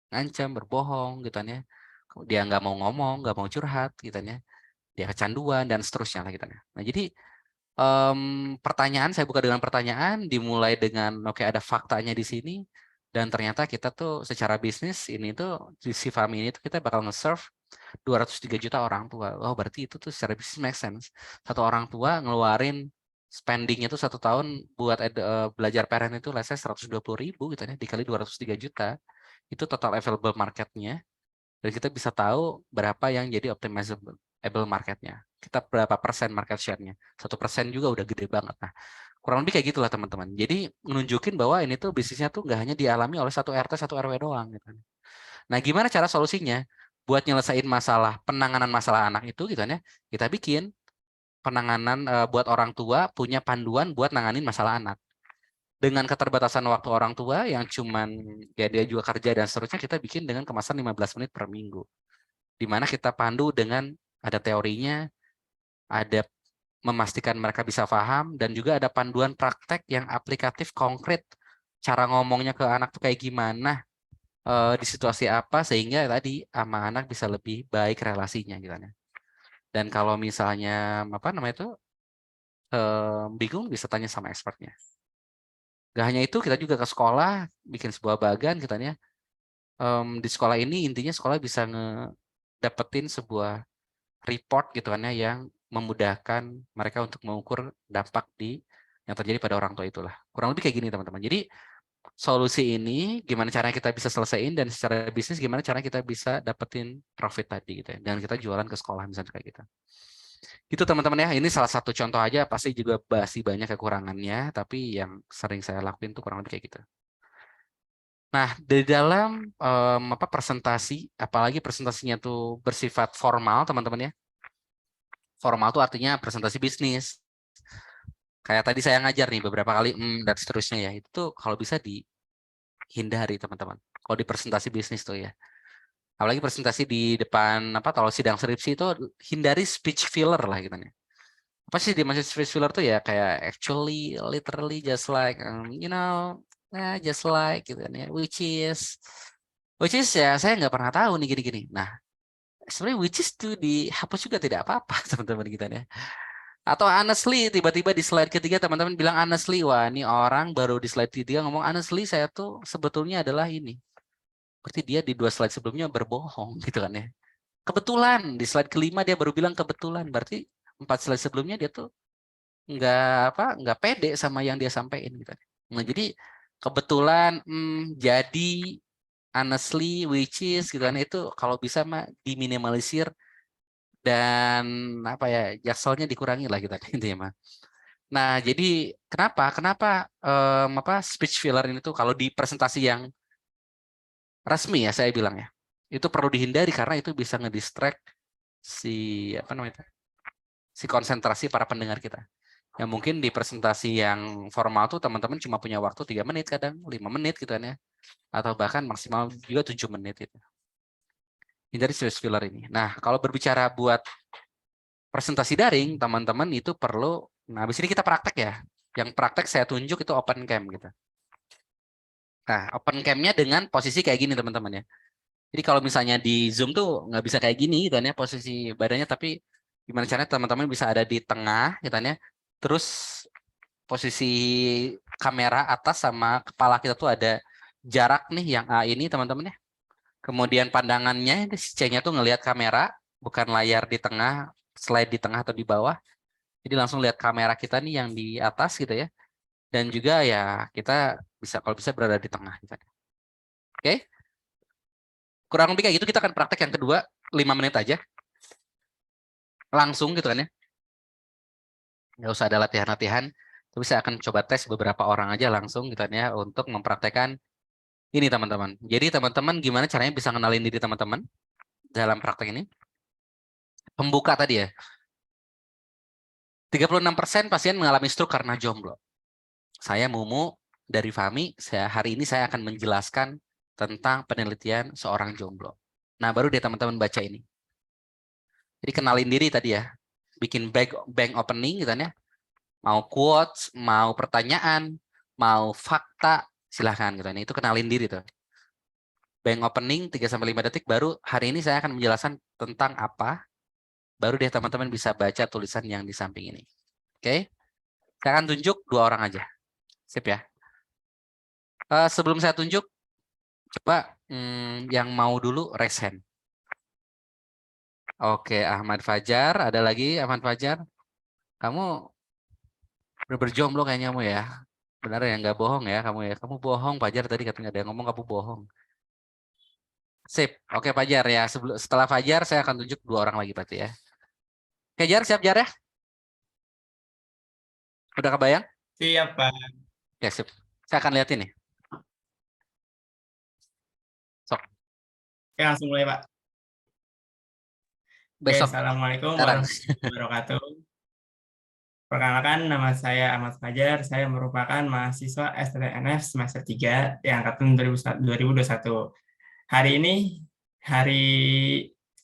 Speaker 1: ngancam, berbohong gitu ya. Dia nggak mau ngomong, nggak mau curhat gitu ya. Dia kecanduan dan seterusnya lah gitu ya. Nah, jadi pertanyaan, saya buka dengan pertanyaan, dimulai dengan oke, ada faktanya di sini, dan ternyata kita tuh secara bisnis ini tuh di si Fahmi ini tuh kita bakal nge-serve 203 juta orang tua. Oh, berarti itu tuh secara bisnis make sense. Satu orang tua ngeluarin spendingnya tuh 1 tahun buat belajar parent itu let's say 120.000 gitu ya, dikali 203 juta. Itu total available marketnya. Dan kita bisa tahu berapa yang jadi optimizable marketnya. Kita berapa persen market share-nya. 1% juga udah gede banget. Nah, kurang lebih kayak gitulah teman-teman. Jadi menunjukin bahwa ini tuh bisnisnya tuh nggak hanya dialami oleh satu RT, satu RW doang. Gitu. Nah, gimana cara solusinya? Buat nyelesain masalah, penanganan masalah anak itu gitu ya, kita bikin penanganan buat orang tua punya panduan buat nanganin masalah anak. Dengan keterbatasan waktu orang tua yang cuman ya dia juga kerja dan seterusnya, kita bikin dengan kemasan 15 menit per minggu. Di mana kita pandu dengan Ada teorinya, ada memastikan mereka bisa paham, dan juga ada panduan praktek yang aplikatif konkret. Cara ngomongnya ke anak tuh kayak gimana, di situasi apa, sehingga tadi sama anak bisa lebih baik relasinya gitu kan ya. Dan kalau misalnya bingung bisa tanya sama expertnya. Gak hanya itu, kita juga ke sekolah bikin sebuah bagan gitu ya. Di sekolah ini intinya sekolah bisa ngedapetin sebuah report gitu kan ya, yang memudahkan mereka untuk mengukur dampak yang terjadi pada orang tua itulah. Kurang lebih kayak gini teman-teman. Jadi solusi ini gimana caranya kita bisa selesaiin, dan secara bisnis gimana caranya kita bisa dapetin profit tadi gitu ya. Dan kita jualan ke sekolah misalnya kayak gitu. Gitu teman-teman ya, ini salah satu contoh aja, pasti juga masih banyak kekurangannya, tapi yang sering saya lakuin tuh kurang lebih kayak gitu. Nah, di dalam presentasi, apalagi presentasinya tuh bersifat formal teman-teman ya. Formal tuh artinya presentasi bisnis. Kayak tadi saya ngajar nih beberapa kali, dan seterusnya ya. Itu tuh kalau bisa dihindari teman-teman. Kalau di presentasi bisnis tuh ya. Apalagi presentasi di depan kalau sidang skripsi itu hindari speech filler lah gitu ya. Apa sih dimaksud speech filler tuh ya, kayak actually, literally, just like, just like gitu kan ya. Which is ya saya nggak pernah tahu nih gini-gini. Nah, sebenarnya which is tuh dihapus juga tidak apa-apa teman-teman gitu ya. Atau honestly, tiba-tiba di slide ketiga teman-teman bilang honestly, wah ini orang baru di slide ketiga ngomong honestly saya tuh sebetulnya adalah ini. Berarti dia di 2 slide sebelumnya berbohong gitu kan ya. Kebetulan di slide kelima dia baru bilang kebetulan, berarti 4 slide sebelumnya dia tuh nggak pede sama yang dia sampaikan gitu. Nah jadi kebetulan, jadi, honestly, which is gitu kan, itu kalau bisa mah diminimalisir, dan jakselnya dikurangi lah gitu intinya mah. Nah jadi kenapa speech filler ini tuh kalau di presentasi yang resmi ya saya bilang ya, itu perlu dihindari karena itu bisa ngedistract si konsentrasi para pendengar kita. Ya mungkin di presentasi yang formal tuh teman-teman cuma punya waktu 3 menit, kadang 5 menit gitu kan ya, atau bahkan maksimal juga 7 menit itu. Hindari speech filler ini. Nah kalau berbicara buat presentasi daring, teman-teman itu perlu, nah habis ini kita praktek ya. Yang praktek saya tunjuk itu open cam gitu. Nah open cam-nya dengan posisi kayak gini teman-teman ya. Jadi kalau misalnya di Zoom tuh nggak bisa kayak gini gitu ya posisi badannya, tapi gimana caranya teman-teman bisa ada di tengah gitu ya. Terus posisi kamera atas sama kepala kita tuh ada jarak nih yang A ini teman-teman ya. Kemudian pandangannya si C-nya tuh ngelihat kamera, bukan layar di tengah, slide di tengah atau di bawah. Jadi langsung lihat kamera kita nih yang di atas gitu ya. Dan juga ya kita bisa kalau bisa berada di tengah gitu. Oke. Kurang lebih kayak gitu, kita akan praktek yang kedua 5 menit aja. Langsung gitu kan ya. Nggak usah ada latihan-latihan. Tapi saya akan coba tes beberapa orang aja langsung gitu kan ya untuk mempraktekkan ini teman-teman. Jadi teman-teman gimana caranya bisa kenalin diri teman-teman dalam praktek ini? Pembuka tadi ya. 36% pasien mengalami stroke karena jomblo. Saya Mumu dari FAMI, hari ini saya akan menjelaskan tentang penelitian seorang jomblo. Nah, baru deh teman-teman baca ini. Jadi kenalin diri tadi ya. Bikin bank opening gitu ya. Mau quotes, mau pertanyaan, mau fakta, silahkan gitu. Itu kenalin diri tuh. Bank opening 3-5 detik, baru hari ini saya akan menjelaskan tentang apa. Baru deh teman-teman bisa baca tulisan yang di samping ini. Oke. Saya akan tunjuk 2 orang aja. Sip ya. Sebelum saya tunjuk, coba yang mau dulu raise hand. Oke, Ahmad Fajar. Ada lagi Ahmad Fajar? Kamu udah berjomblo kayaknya kamu ya. Benar ya, nggak bohong ya kamu ya. Kamu bohong Fajar, tadi katanya ada yang ngomong kamu bohong. Sip. Oke Fajar ya. Setelah Fajar saya akan tunjuk 2 orang lagi berarti ya. Oke Jar, siap Jar ya? Udah kebayang?
Speaker 10: Siap Pak.
Speaker 1: Ya sip. Saya akan lihat ini. Sok.
Speaker 10: Oke langsung mulai Pak.
Speaker 1: Besok.
Speaker 10: Oke, Assalamualaikum warahmatullahi wabarakatuh. Perkenalkan, nama saya Ahmad Fajar. Saya merupakan mahasiswa STTNF semester 3 yang angkatan 2021. Hari ini hari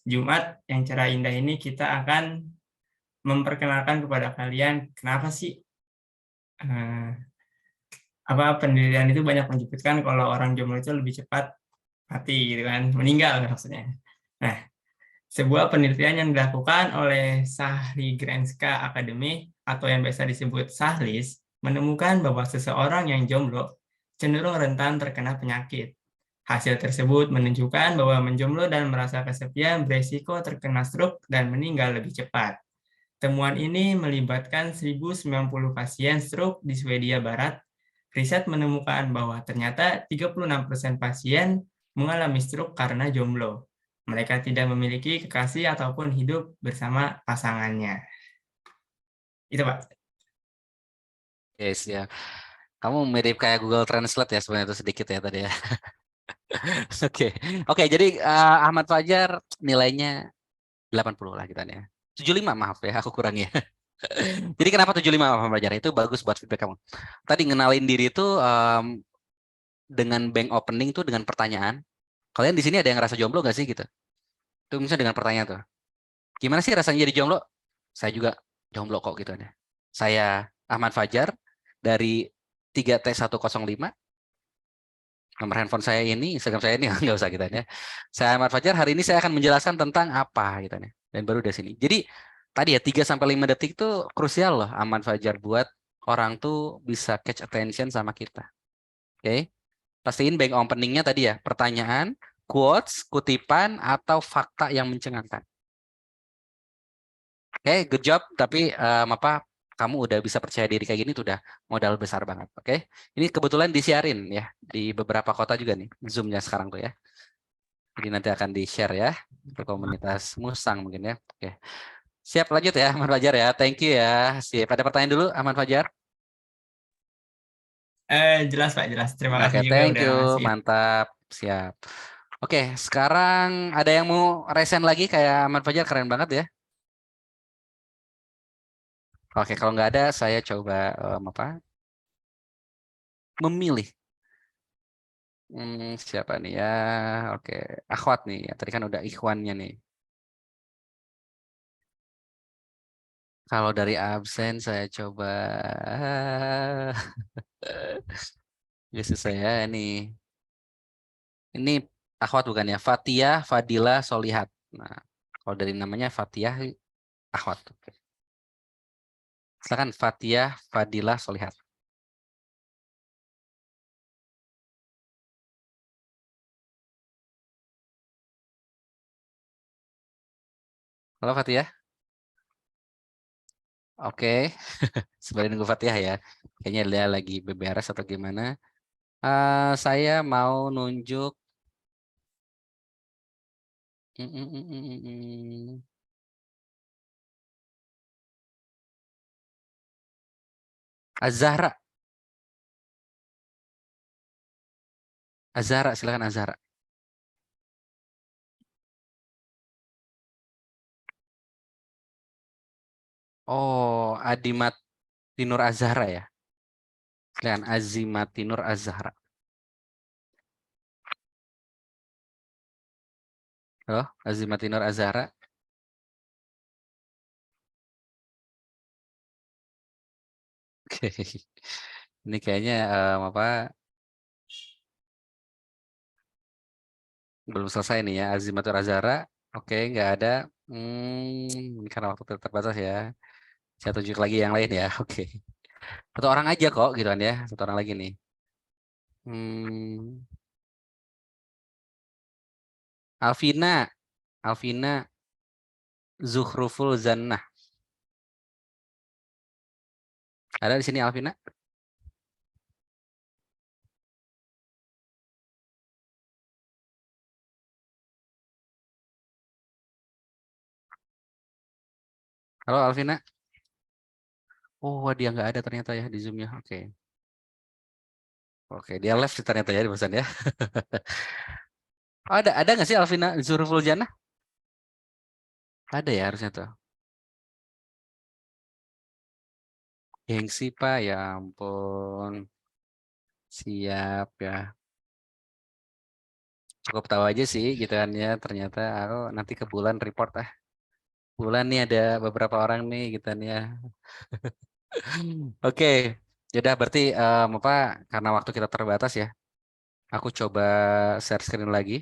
Speaker 10: Jumat yang cerah indah ini kita akan memperkenalkan kepada kalian kenapa sih penelitian itu banyak menyebutkan kalau orang jomblo itu lebih cepat mati gitu kan, meninggal maksudnya. Nah, sebuah penelitian yang dilakukan oleh Sahli Grenska Academy atau yang biasa disebut Sahlis menemukan bahwa seseorang yang jomblo cenderung rentan terkena penyakit. Hasil tersebut menunjukkan bahwa menjomblo dan merasa kesepian beresiko terkena stroke dan meninggal lebih cepat. Temuan ini melibatkan 1.090 pasien stroke di Swedia Barat. Riset menemukan bahwa ternyata 36% pasien mengalami stroke karena jomblo. Mereka tidak memiliki kekasih ataupun hidup bersama pasangannya. Itu, Pak.
Speaker 1: Yes, ya. Kamu mirip kayak Google Translate ya sebenarnya itu sedikit ya tadi ya. Oke, jadi Ahmad Fajar nilainya 80 lah kita ya. 75 maaf ya, aku kurang ya. Jadi kenapa 75 Ahmad Fajar? Itu bagus buat feedback kamu. Tadi ngenalin diri itu dengan bank opening tuh dengan pertanyaan. Kalian di sini ada yang ngerasa jomblo nggak sih gitu? Itu misalnya dengan pertanyaan tuh. Gimana sih rasanya jadi jomblo? Saya juga jomblo kok gitu ya. Saya Ahmad Fajar dari 3T105. Nomor handphone saya ini, Instagram saya ini nggak usah gitu ya. Saya Ahmad Fajar, hari ini saya akan menjelaskan tentang apa gitu ya. Dan baru dari sini. Jadi tadi ya 3 sampai 5 detik itu krusial loh Ahmad Fajar buat orang tuh bisa catch attention sama kita. Oke. Pastiin bank openingnya tadi ya, pertanyaan, quotes, kutipan atau fakta yang mencengangkan. Oke, good job. Tapi kamu udah bisa percaya diri kayak gini tuh udah modal besar banget. Oke, ini kebetulan disiarin ya di beberapa kota juga nih Zoom-nya sekarang tuh ya. Jadi nanti akan di-share ya ke komunitas Musang mungkin ya. Oke, siap lanjut ya Ahmad Fajar ya. Thank you ya. Siap. Ada pertanyaan dulu Ahmad Fajar?
Speaker 10: Jelas Pak, jelas. Terima kasih
Speaker 1: Oke,
Speaker 10: juga
Speaker 1: thank
Speaker 10: udah
Speaker 1: you.
Speaker 10: ngasih.
Speaker 1: Mantap. Siap. Oke, sekarang ada yang mau resen lagi kayak Ahmad Fajar, keren banget ya. Oke, kalau nggak ada, saya coba memilih. Siapa nih ya? Oke, akhwat nih. Tadi kan udah ikhwannya nih. Kalau dari absen, saya coba. Biasa saya nih. Ini akhwat bukan ya? Fatia, Fadila, Solihat. Nah, kalau dari namanya Fatia, akhwat. Silakan Fatia, Fadila, Solihat. Halo Fatia. Oke, sebenarnya nunggu Fatia ya. Kayaknya dia lagi beberes atau gimana. Saya mau nunjuk. Azahra. Azahra, silakan Azahra. Oh, Adimat Tinur Azahra ya. Silakan Azimatinur Azahra. Halo, Azimatinur Azahra. Oke. Ini kayaknya belum selesai nih ya Azimatur Azahra. Oke, nggak ada. Ini karena waktu terbatas ya. Saya tunjuk lagi yang lain ya. Oke. Satu orang aja kok gitu kan ya. Satu orang lagi nih. Alvina Zuhruful Zannah. Ada di sini Alvina? Halo Alvina. Oh, dia nggak ada ternyata ya di Zoom-nya. Oke. Oke, dia live ternyata ya di pesan ya. Oh, ada nggak sih Alvina Zuhruful Zannah? Ada ya harusnya tuh. Gengsi Pak, ya ampun. Siap ya. cukup tahu aja sih gitu kan ya. Ternyata aku nanti ke Bulan report Bulan nih ada beberapa orang nih gitu kan ya. Oke, yaudah berarti karena waktu kita terbatas ya. Aku coba share screen lagi.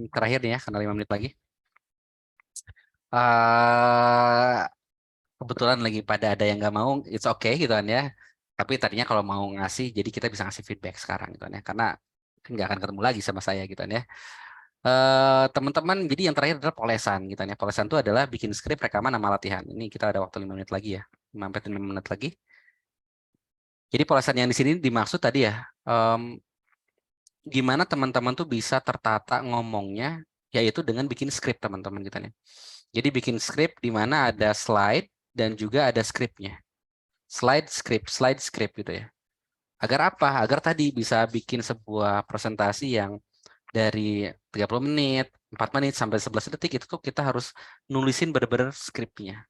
Speaker 1: Terakhir nih ya, karena 5 menit lagi. Kebetulan lagi pada ada yang nggak mau, it's okay gitu kan ya. Tapi tadinya kalau mau ngasih, jadi kita bisa ngasih feedback sekarang gitu kan ya. Karena nggak akan ketemu lagi sama saya gitu kan ya. Teman-teman, jadi yang terakhir adalah polesan gitu kan ya. Polesan itu adalah bikin skrip, rekaman, sama latihan. Ini kita ada waktu 5 menit lagi ya. 5 menit lagi. Jadi polesan yang di sini dimaksud tadi ya, gimana teman-teman tuh bisa tertata ngomongnya, yaitu dengan bikin skrip teman-teman gitu ya. Jadi bikin skrip di mana ada slide dan juga ada skripnya. Slide script gitu ya. Agar apa? Agar tadi bisa bikin sebuah presentasi yang dari 30 menit, 4 menit sampai 11 detik itu tuh kita harus nulisin bener-bener skripnya.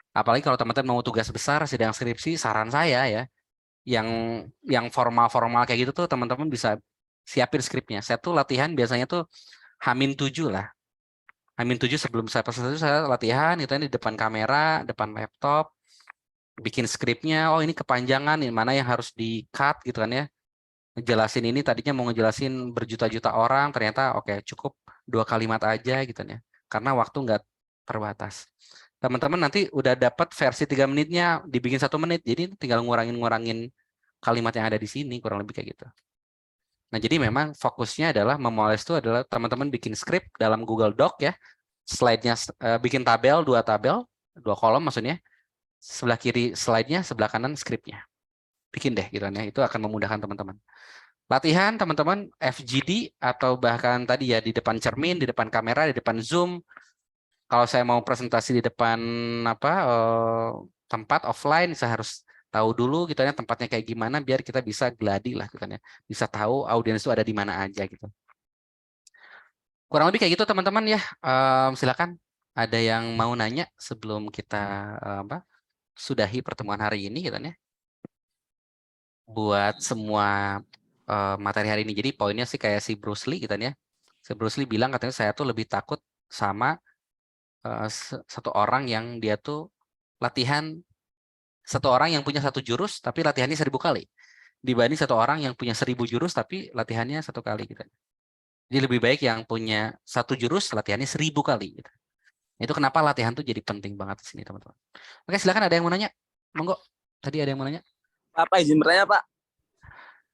Speaker 1: Apalagi kalau teman-teman mau tugas besar sidang skripsi, saran saya ya, yang formal-formal kayak gitu tuh teman-teman bisa siapin skripnya. Saya tuh latihan biasanya tuh H-7 lah. H-7 sebelum saya presentasi saya latihan itu di depan kamera, depan laptop, bikin skripnya. Oh ini kepanjangan, ini mana yang harus di-cut gitu kan ya. Ngejelasin ini tadinya mau ngejelasin berjuta-juta orang, ternyata oke cukup 2 kalimat aja gitu ya. Karena waktu nggak terbatas. Teman-teman nanti udah dapat versi 3 menitnya dibikin 1 menit. Jadi tinggal ngurangin kalimat yang ada di sini, kurang lebih kayak gitu. Nah, jadi memang fokusnya adalah memoles itu adalah teman-teman bikin skrip dalam Google Doc ya. Slide-nya bikin tabel, 2 kolom maksudnya. Sebelah kiri slide-nya, sebelah kanan skripnya. Bikin deh gitu ya. Itu akan memudahkan teman-teman. Latihan teman-teman FGD atau bahkan tadi ya di depan cermin, di depan kamera, di depan Zoom. Kalau saya mau presentasi di depan tempat offline, saya harus tahu dulu gitu ya tempatnya kayak gimana biar kita bisa gladi lah gitu ya. Bisa tahu audiens itu ada di mana aja gitu. Kurang lebih kayak gitu teman-teman ya. Silakan ada yang mau nanya sebelum kita sudahi pertemuan hari ini gitu ya. Buat semua materi hari ini. Jadi poinnya sih kayak si Bruce Lee gitu ya. Si Bruce Lee bilang katanya saya tuh lebih takut sama satu orang yang dia tuh latihan, satu orang yang punya 1 jurus tapi latihannya 1000 kali dibanding satu orang yang punya 1000 jurus tapi latihannya 1 kali gitu. Jadi lebih baik yang punya 1 jurus latihannya 1000 kali gitu. Itu kenapa latihan tuh jadi penting banget di sini teman-teman. Oke, silakan ada yang mau nanya, monggo. Tadi ada yang mau nanya.
Speaker 5: Apa izin bertanya Pak?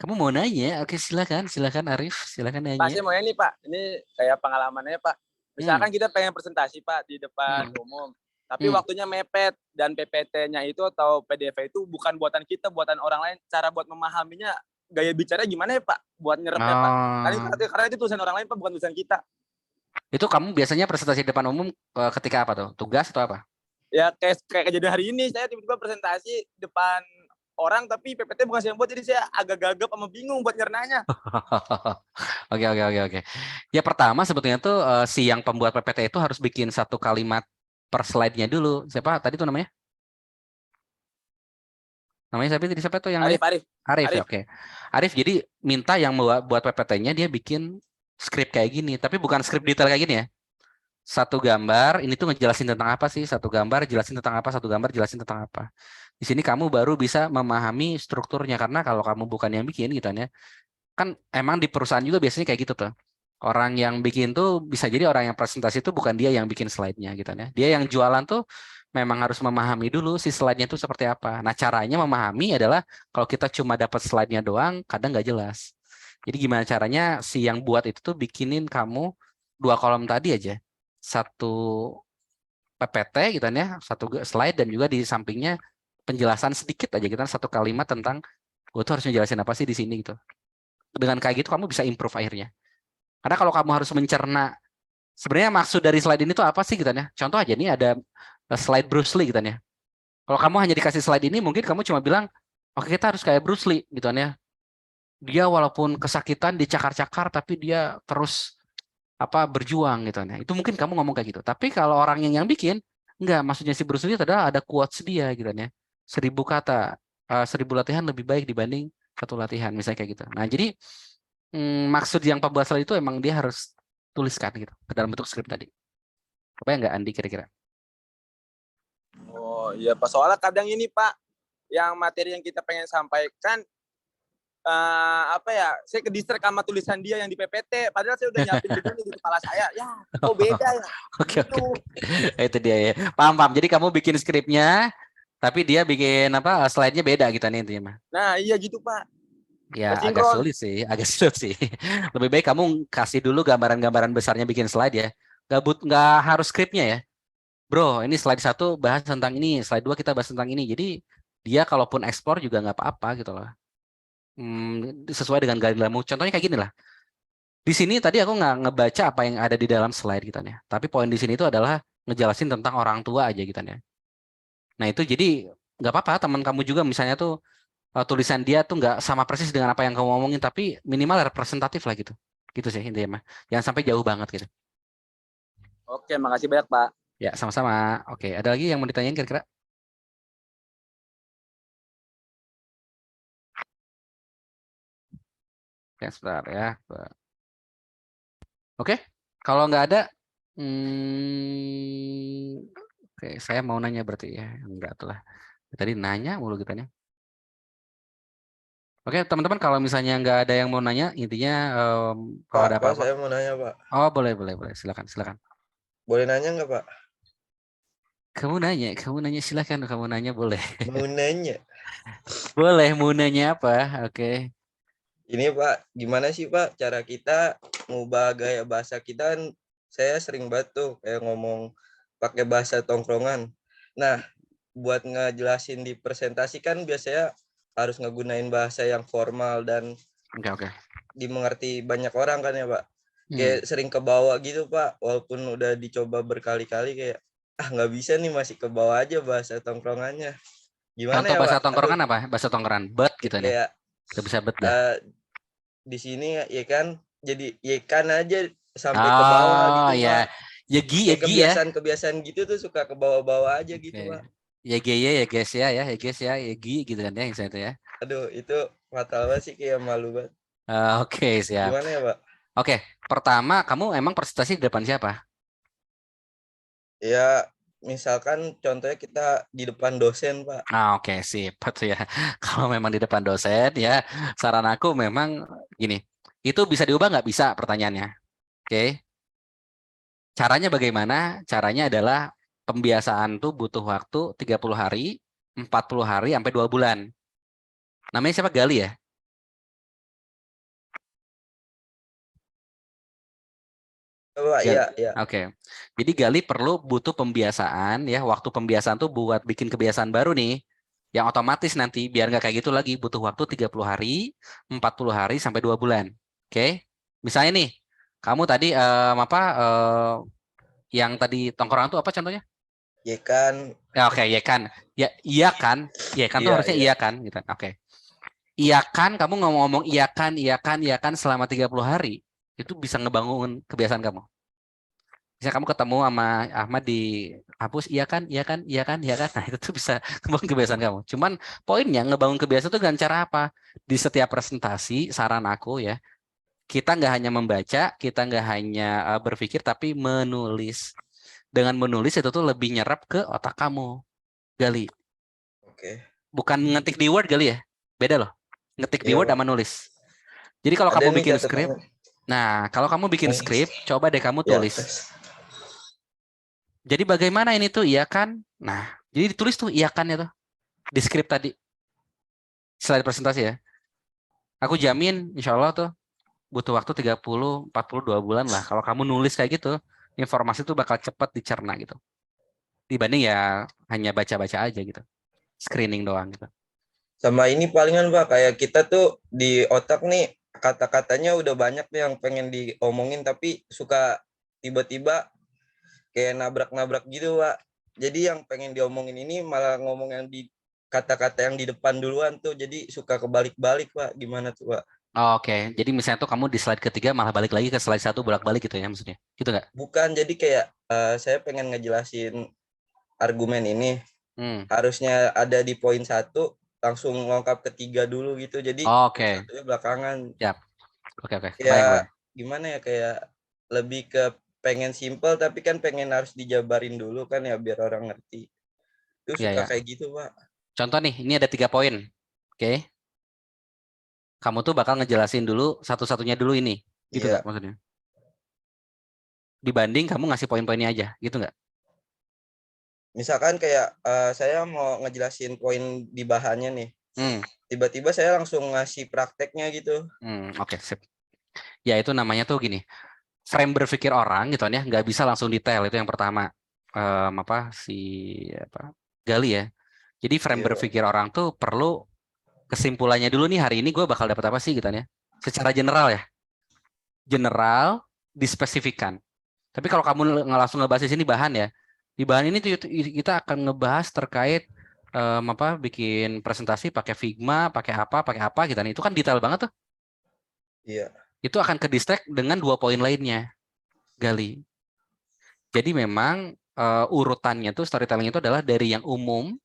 Speaker 1: Kamu mau nanya? Oke, silakan Arif, silakan nanya.
Speaker 5: Pak, saya mau nih Pak, ini kayak pengalamannya Pak. Misalkan kita pengen presentasi Pak di depan umum, tapi waktunya mepet dan PPT-nya itu atau PDF itu bukan buatan kita, buatan orang lain. Cara buat memahaminya, gaya bicara gimana ya Pak? Buat nyerapnya Pak. Karena itu tulisan orang lain Pak, bukan tulisan kita.
Speaker 1: Itu kamu biasanya presentasi di depan umum ketika apa tuh? Tugas atau apa? Ya
Speaker 5: kayak kejadian hari ini, saya tiba-tiba presentasi depan orang tapi PPT bukan saya yang buat, jadi saya agak gagap sama bingung buat nyernanya.
Speaker 1: Oke. Ya pertama sebetulnya tuh si yang pembuat PPT itu harus bikin 1 kalimat per slide-nya dulu. Siapa tadi tuh namanya? Namanya siapa tuh yang
Speaker 5: Arif.
Speaker 1: Ya, oke. Arif jadi minta yang buat PPT-nya dia bikin skrip kayak gini, tapi bukan skrip detail kayak gini ya. 1 gambar, ini tuh ngejelasin tentang apa sih? 1 gambar jelasin tentang apa? 1 gambar jelasin tentang apa? Di sini kamu baru bisa memahami strukturnya, karena kalau kamu bukan yang bikin gitu ya, kan emang di perusahaan juga biasanya kayak gitu tuh. Orang yang bikin tuh bisa jadi orang yang presentasi itu bukan dia yang bikin slide-nya gitu ya. Dia yang jualan tuh memang harus memahami dulu si slide-nya itu seperti apa. Nah, caranya memahami adalah kalau kita cuma dapat slide-nya doang, kadang nggak jelas. Jadi gimana caranya si yang buat itu tuh bikinin kamu 2 kolom tadi aja. 1 PPT gitu ya, 1 slide dan juga di sampingnya penjelasan sedikit aja gitu, 1 kalimat tentang gue tuh harus ngejelasin apa sih di sini gitu. Dengan kayak gitu kamu bisa improve akhirnya. Karena kalau kamu harus mencerna sebenarnya maksud dari slide ini tuh apa sih gitu ya. Contoh aja nih ada slide Bruce Lee gitu ya. Kalau kamu hanya dikasih slide ini mungkin kamu cuma bilang oke kita harus kayak Bruce Lee gitu ya. Dia walaupun kesakitan dicakar-cakar tapi dia terus berjuang gitu ya. Itu mungkin kamu ngomong kayak gitu. Tapi kalau orang yang bikin enggak, maksudnya si Bruce Lee adalah ada quotes dia gitu ya. 1000 kata, 1000 latihan lebih baik dibanding Satu latihan misalnya kayak gitu. Nah, jadi maksud yang pembuat slide itu emang dia harus tuliskan gitu ke dalam bentuk skrip tadi. Apa enggak Andi kira-kira?
Speaker 5: Oh iya Pak, soalnya kadang ini Pak, yang materi yang kita pengen sampaikan apa ya, saya ke distract sama tulisan dia yang di PPT, padahal saya udah nyiapin juga nih di kepala saya, ya kok beda ya.
Speaker 1: Oke. Itu dia ya. Paham. Jadi kamu bikin skripnya, tapi dia bikin apa slide-nya beda gitu nih intinya mah.
Speaker 5: Nah iya gitu Pak.
Speaker 1: Ya agak sulit sih. Lebih baik kamu kasih dulu gambaran-gambaran besarnya bikin slide ya. Nggak harus skripnya ya. Bro, ini slide 1 bahas tentang ini, slide 2 kita bahas tentang ini. Jadi dia kalaupun ekspor juga nggak apa-apa gitu loh. Sesuai dengan gaya-gayamu. Contohnya kayak gini lah. Di sini tadi aku nggak ngebaca apa yang ada di dalam slide gitu ya. Tapi poin di sini itu adalah ngejelasin tentang orang tua aja gitu ya. Nah itu jadi nggak apa-apa teman kamu juga misalnya tuh tulisan dia tuh nggak sama persis dengan apa yang kamu ngomongin, tapi minimal representatif lah gitu. Gitu sih intinya mah. Jangan sampai jauh banget gitu.
Speaker 5: Oke, makasih banyak Pak.
Speaker 1: Ya sama-sama. Oke, ada lagi yang mau ditanyain kira-kira? Ya sebentar ya. Oke, kalau nggak ada, oke, saya mau nanya berarti ya, enggak telah. Tadi nanya mulu gitu ya. Oke, teman-teman, kalau misalnya nggak ada yang mau nanya, intinya kalau ada apa-apa.
Speaker 11: Pak, saya mau nanya Pak.
Speaker 1: Oh, boleh, silakan.
Speaker 11: Boleh nanya nggak Pak?
Speaker 1: Kamu nanya, silakan. Kamu nanya boleh.
Speaker 11: Mau nanya.
Speaker 1: Boleh, mau nanya apa? Oke.
Speaker 11: Ini Pak, gimana sih Pak cara kita ngubah gaya bahasa kita kan saya sering banget tuh kayak ngomong pakai bahasa tongkrongan. Nah, buat ngejelasin di presentasi kan biasanya harus ngegunain bahasa yang formal dan
Speaker 1: Oke.
Speaker 11: dimengerti banyak orang kan ya Pak. Kayak sering kebawa gitu Pak, walaupun udah dicoba berkali-kali kayak nggak bisa nih, masih kebawa aja bahasa tongkrongannya. Gimana
Speaker 1: contoh
Speaker 11: ya
Speaker 1: bahasa
Speaker 11: Pak?
Speaker 1: tongkrongan apa? Bahasa tongkrongan, bet gitu nih.
Speaker 11: Kayak
Speaker 1: nggak bisa bet dah.
Speaker 11: Di sini ya kan jadi kan aja sampai ke bawah gitu
Speaker 1: ya.
Speaker 11: Pak.
Speaker 1: Yegi
Speaker 11: kebiasaan gitu tuh suka ke bawah-bawah aja gitu Pak.
Speaker 1: Ya guys ya Yegi gitu kan ya yang saya itu ya.
Speaker 11: Aduh, itu fatal banget sih, kayak malu banget.
Speaker 1: Oke, siap.
Speaker 11: Gimana ya Pak?
Speaker 1: Oke, pertama kamu emang presentasi di depan siapa?
Speaker 11: Ya misalkan contohnya kita di depan dosen Pak.
Speaker 1: Oke, sip ya. Kalau memang di depan dosen ya, saran aku memang gini, itu bisa diubah nggak? Bisa pertanyaannya. Oke. Caranya bagaimana? Caranya adalah pembiasaan tuh butuh waktu 30 hari, 40 hari, sampai 2 bulan. Namanya siapa? Gali ya?
Speaker 11: Iya.
Speaker 1: Oke. Jadi Gali butuh pembiasaan ya. Waktu pembiasaan tuh buat bikin kebiasaan baru nih. Yang otomatis nanti biar nggak kayak gitu lagi, butuh waktu 30 hari, 40 hari, sampai 2 bulan. Oke. Misalnya nih, kamu tadi yang tadi tongkrongan tuh apa contohnya?
Speaker 11: Yekan.
Speaker 1: Oke, yekan. Ya, iya kan? Yekan tuh harusnya iya kan gitu. Oke. Iya kan, kamu ngomong iya kan selama 30 hari, itu bisa ngebangun kebiasaan kamu. Misalnya kamu ketemu sama Ahmad di hapus iya kan. Nah, itu tuh bisa ngebangun kebiasaan kamu. Cuman poinnya ngebangun kebiasaan itu dengan cara apa? Di setiap presentasi, saran aku ya, kita nggak hanya membaca, kita nggak hanya berpikir, tapi menulis. Dengan menulis itu tuh lebih nyerap ke otak kamu, Gali.
Speaker 11: Oke.
Speaker 1: Bukan ngetik di Word Gali ya, beda loh. Ngetik di Word sama nulis. Jadi kalau kamu bikin skrip, kalau kamu bikin skrip, coba deh kamu tulis. Jadi bagaimana ini tuh iya kan? Nah, jadi ditulis tuh iya kan ya tuh di skrip tadi. Slide presentasi ya. Aku jamin insya Allah tuh butuh waktu 30-42 bulan lah. Kalau kamu nulis kayak gitu, informasi tuh bakal cepat dicerna gitu. Dibanding ya hanya baca-baca aja gitu. Screening doang gitu.
Speaker 11: Sama ini palingan Pak, kayak kita tuh di otak nih kata-katanya udah banyak nih yang pengen diomongin, tapi suka tiba-tiba kayak nabrak-nabrak gitu Pak. Jadi yang pengen diomongin ini malah ngomong yang di kata-kata yang di depan duluan tuh, jadi suka kebalik-balik Pak. Gimana tuh Pak?
Speaker 1: Oke, jadi misalnya tuh kamu di slide ketiga malah balik lagi ke slide 1 bolak-balik gitu ya maksudnya? Gitu nggak?
Speaker 11: Bukan, jadi kayak saya pengen ngejelasin argumen ini. Harusnya ada di poin 1, langsung lengkap ketiga dulu gitu. Jadi
Speaker 1: Oke.
Speaker 11: satunya belakangan.
Speaker 1: Siap. Oke.
Speaker 11: Ya gimana ya, kayak lebih ke pengen simple tapi kan pengen harus dijabarin dulu kan ya biar orang ngerti. Itu suka kayak gitu, Pak.
Speaker 1: Contoh nih, ini ada 3 poin. Oke. Kamu tuh bakal ngejelasin dulu satu-satunya dulu ini. Gitu nggak maksudnya? Dibanding kamu ngasih poin-poinnya aja, gitu nggak?
Speaker 11: Misalkan kayak saya mau ngejelasin poin di bahannya nih. Tiba-tiba saya langsung ngasih prakteknya gitu.
Speaker 1: Oke, sip. Ya itu namanya tuh gini. Frame berpikir orang gitu ya, nggak bisa langsung detail, itu yang pertama. Gali ya. Jadi frame berpikir orang tuh perlu kesimpulannya dulu nih, hari ini gue bakal dapat apa sih gitu ya. Secara general ya. General dispesifikan. Tapi kalau kamu langsung ngebahas di sini bahan ya. Di bahan ini tuh kita akan ngebahas terkait bikin presentasi pakai Figma, pakai apa gitu. Itu kan detail banget tuh.
Speaker 11: Iya.
Speaker 1: Itu akan ke distract dengan 2 poin lainnya. Gali. Jadi memang urutannya tuh, storytelling itu adalah dari yang umum,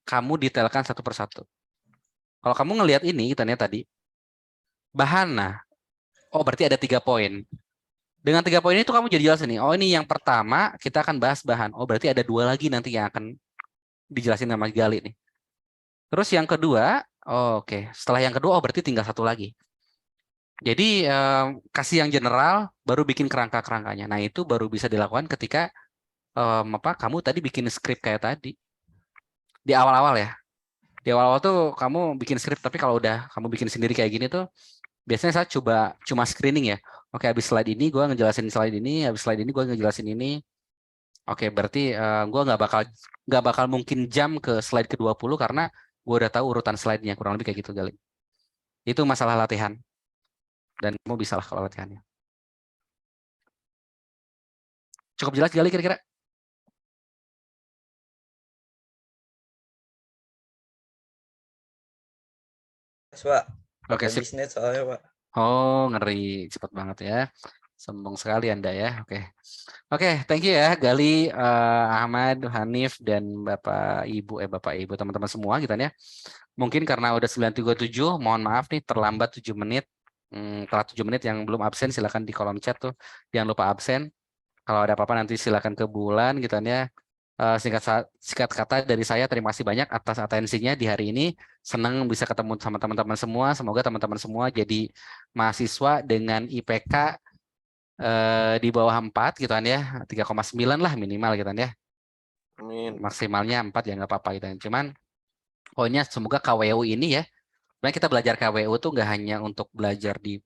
Speaker 1: kamu detailkan satu persatu. Kalau kamu ngelihat ini, kita lihat tadi, bahana, oh berarti ada 3 poin. Dengan 3 poin itu kamu jadi jelas nih, oh ini yang pertama kita akan bahas bahan, oh berarti ada 2 lagi nanti yang akan dijelasin sama Gali nih. Terus yang kedua, oke, setelah yang kedua, oh berarti tinggal 1 lagi. Jadi kasih yang general, baru bikin kerangka-kerangkanya. Nah itu baru bisa dilakukan ketika kamu tadi bikin skrip kayak tadi di awal-awal ya. Di awal-awal tuh kamu bikin skrip, tapi kalau udah kamu bikin sendiri kayak gini tuh biasanya saya cuma screening ya. Oke, habis slide ini gue ngejelasin slide ini, habis slide ini gue ngejelasin ini. Oke, berarti gue nggak bakal mungkin jam ke slide ke-20 karena gue udah tahu urutan slide-nya, kurang lebih kayak gitu Gali. Itu masalah latihan. Dan kamu bisa lah kalau latihannya. Cukup jelas Gali kira-kira?
Speaker 11: Pak.
Speaker 1: Oke, sip.
Speaker 11: Bisnis soalnya, Pak.
Speaker 1: Oh, ngeri. Cepat banget ya. Sombong sekali Anda ya. Oke, thank you ya Gali, Ahmad, Hanif, dan Bapak Ibu, teman-teman semua gitu ya. Mungkin karena udah 9:37, mohon maaf nih terlambat 7 menit. Telat 7 menit, yang belum absen silakan di kolom chat tuh. Jangan lupa absen. Kalau ada apa-apa nanti silakan ke Bulan gitu ya. Singkat kata dari saya, terima kasih banyak atas atensinya di hari ini. Senang bisa ketemu sama teman-teman semua. Semoga teman-teman semua jadi mahasiswa dengan IPK di bawah 4 gitu kan ya. 3,9 lah minimal gitu kan ya.
Speaker 11: Amin.
Speaker 1: Maksimalnya 4 ya nggak apa-apa gitu kan. Cuman pokoknya semoga KWU ini ya. Sebenarnya kita belajar KWU tuh nggak hanya untuk belajar di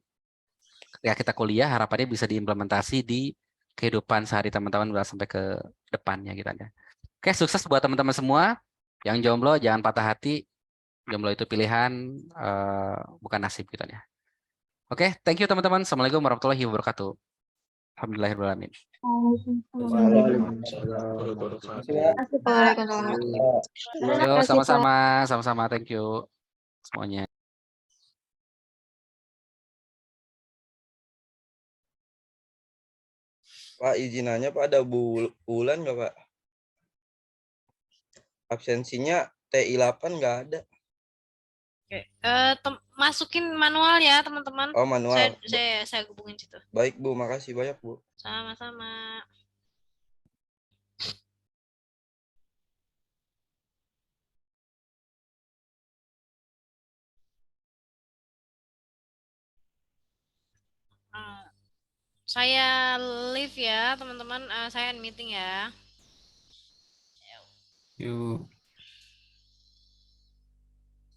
Speaker 1: kita kuliah, harapannya bisa diimplementasi di kehidupan sehari teman-teman sampai ke depannya gitu kan ya. Oke, sukses buat teman-teman semua. Yang jomblo jangan patah hati. Jomblo itu pilihan, bukan nasib gitu ya. Oke, thank you teman-teman. Assalamualaikum warahmatullahi wabarakatuh. Alhamdulillahirrahmanirrahim. Sama-sama. Thank you semuanya.
Speaker 11: Pak, izin nanya Pak, ada Bulan nggak Pak? Absensinya TI 8 nggak ada.
Speaker 12: Oke, masukin manual ya teman-teman.
Speaker 11: Oh, manual.
Speaker 12: Saya hubungin situ.
Speaker 11: Baik Bu, makasih banyak Bu.
Speaker 12: Sama-sama. Saya live ya teman-teman. Saya meeting ya.
Speaker 10: Yuk.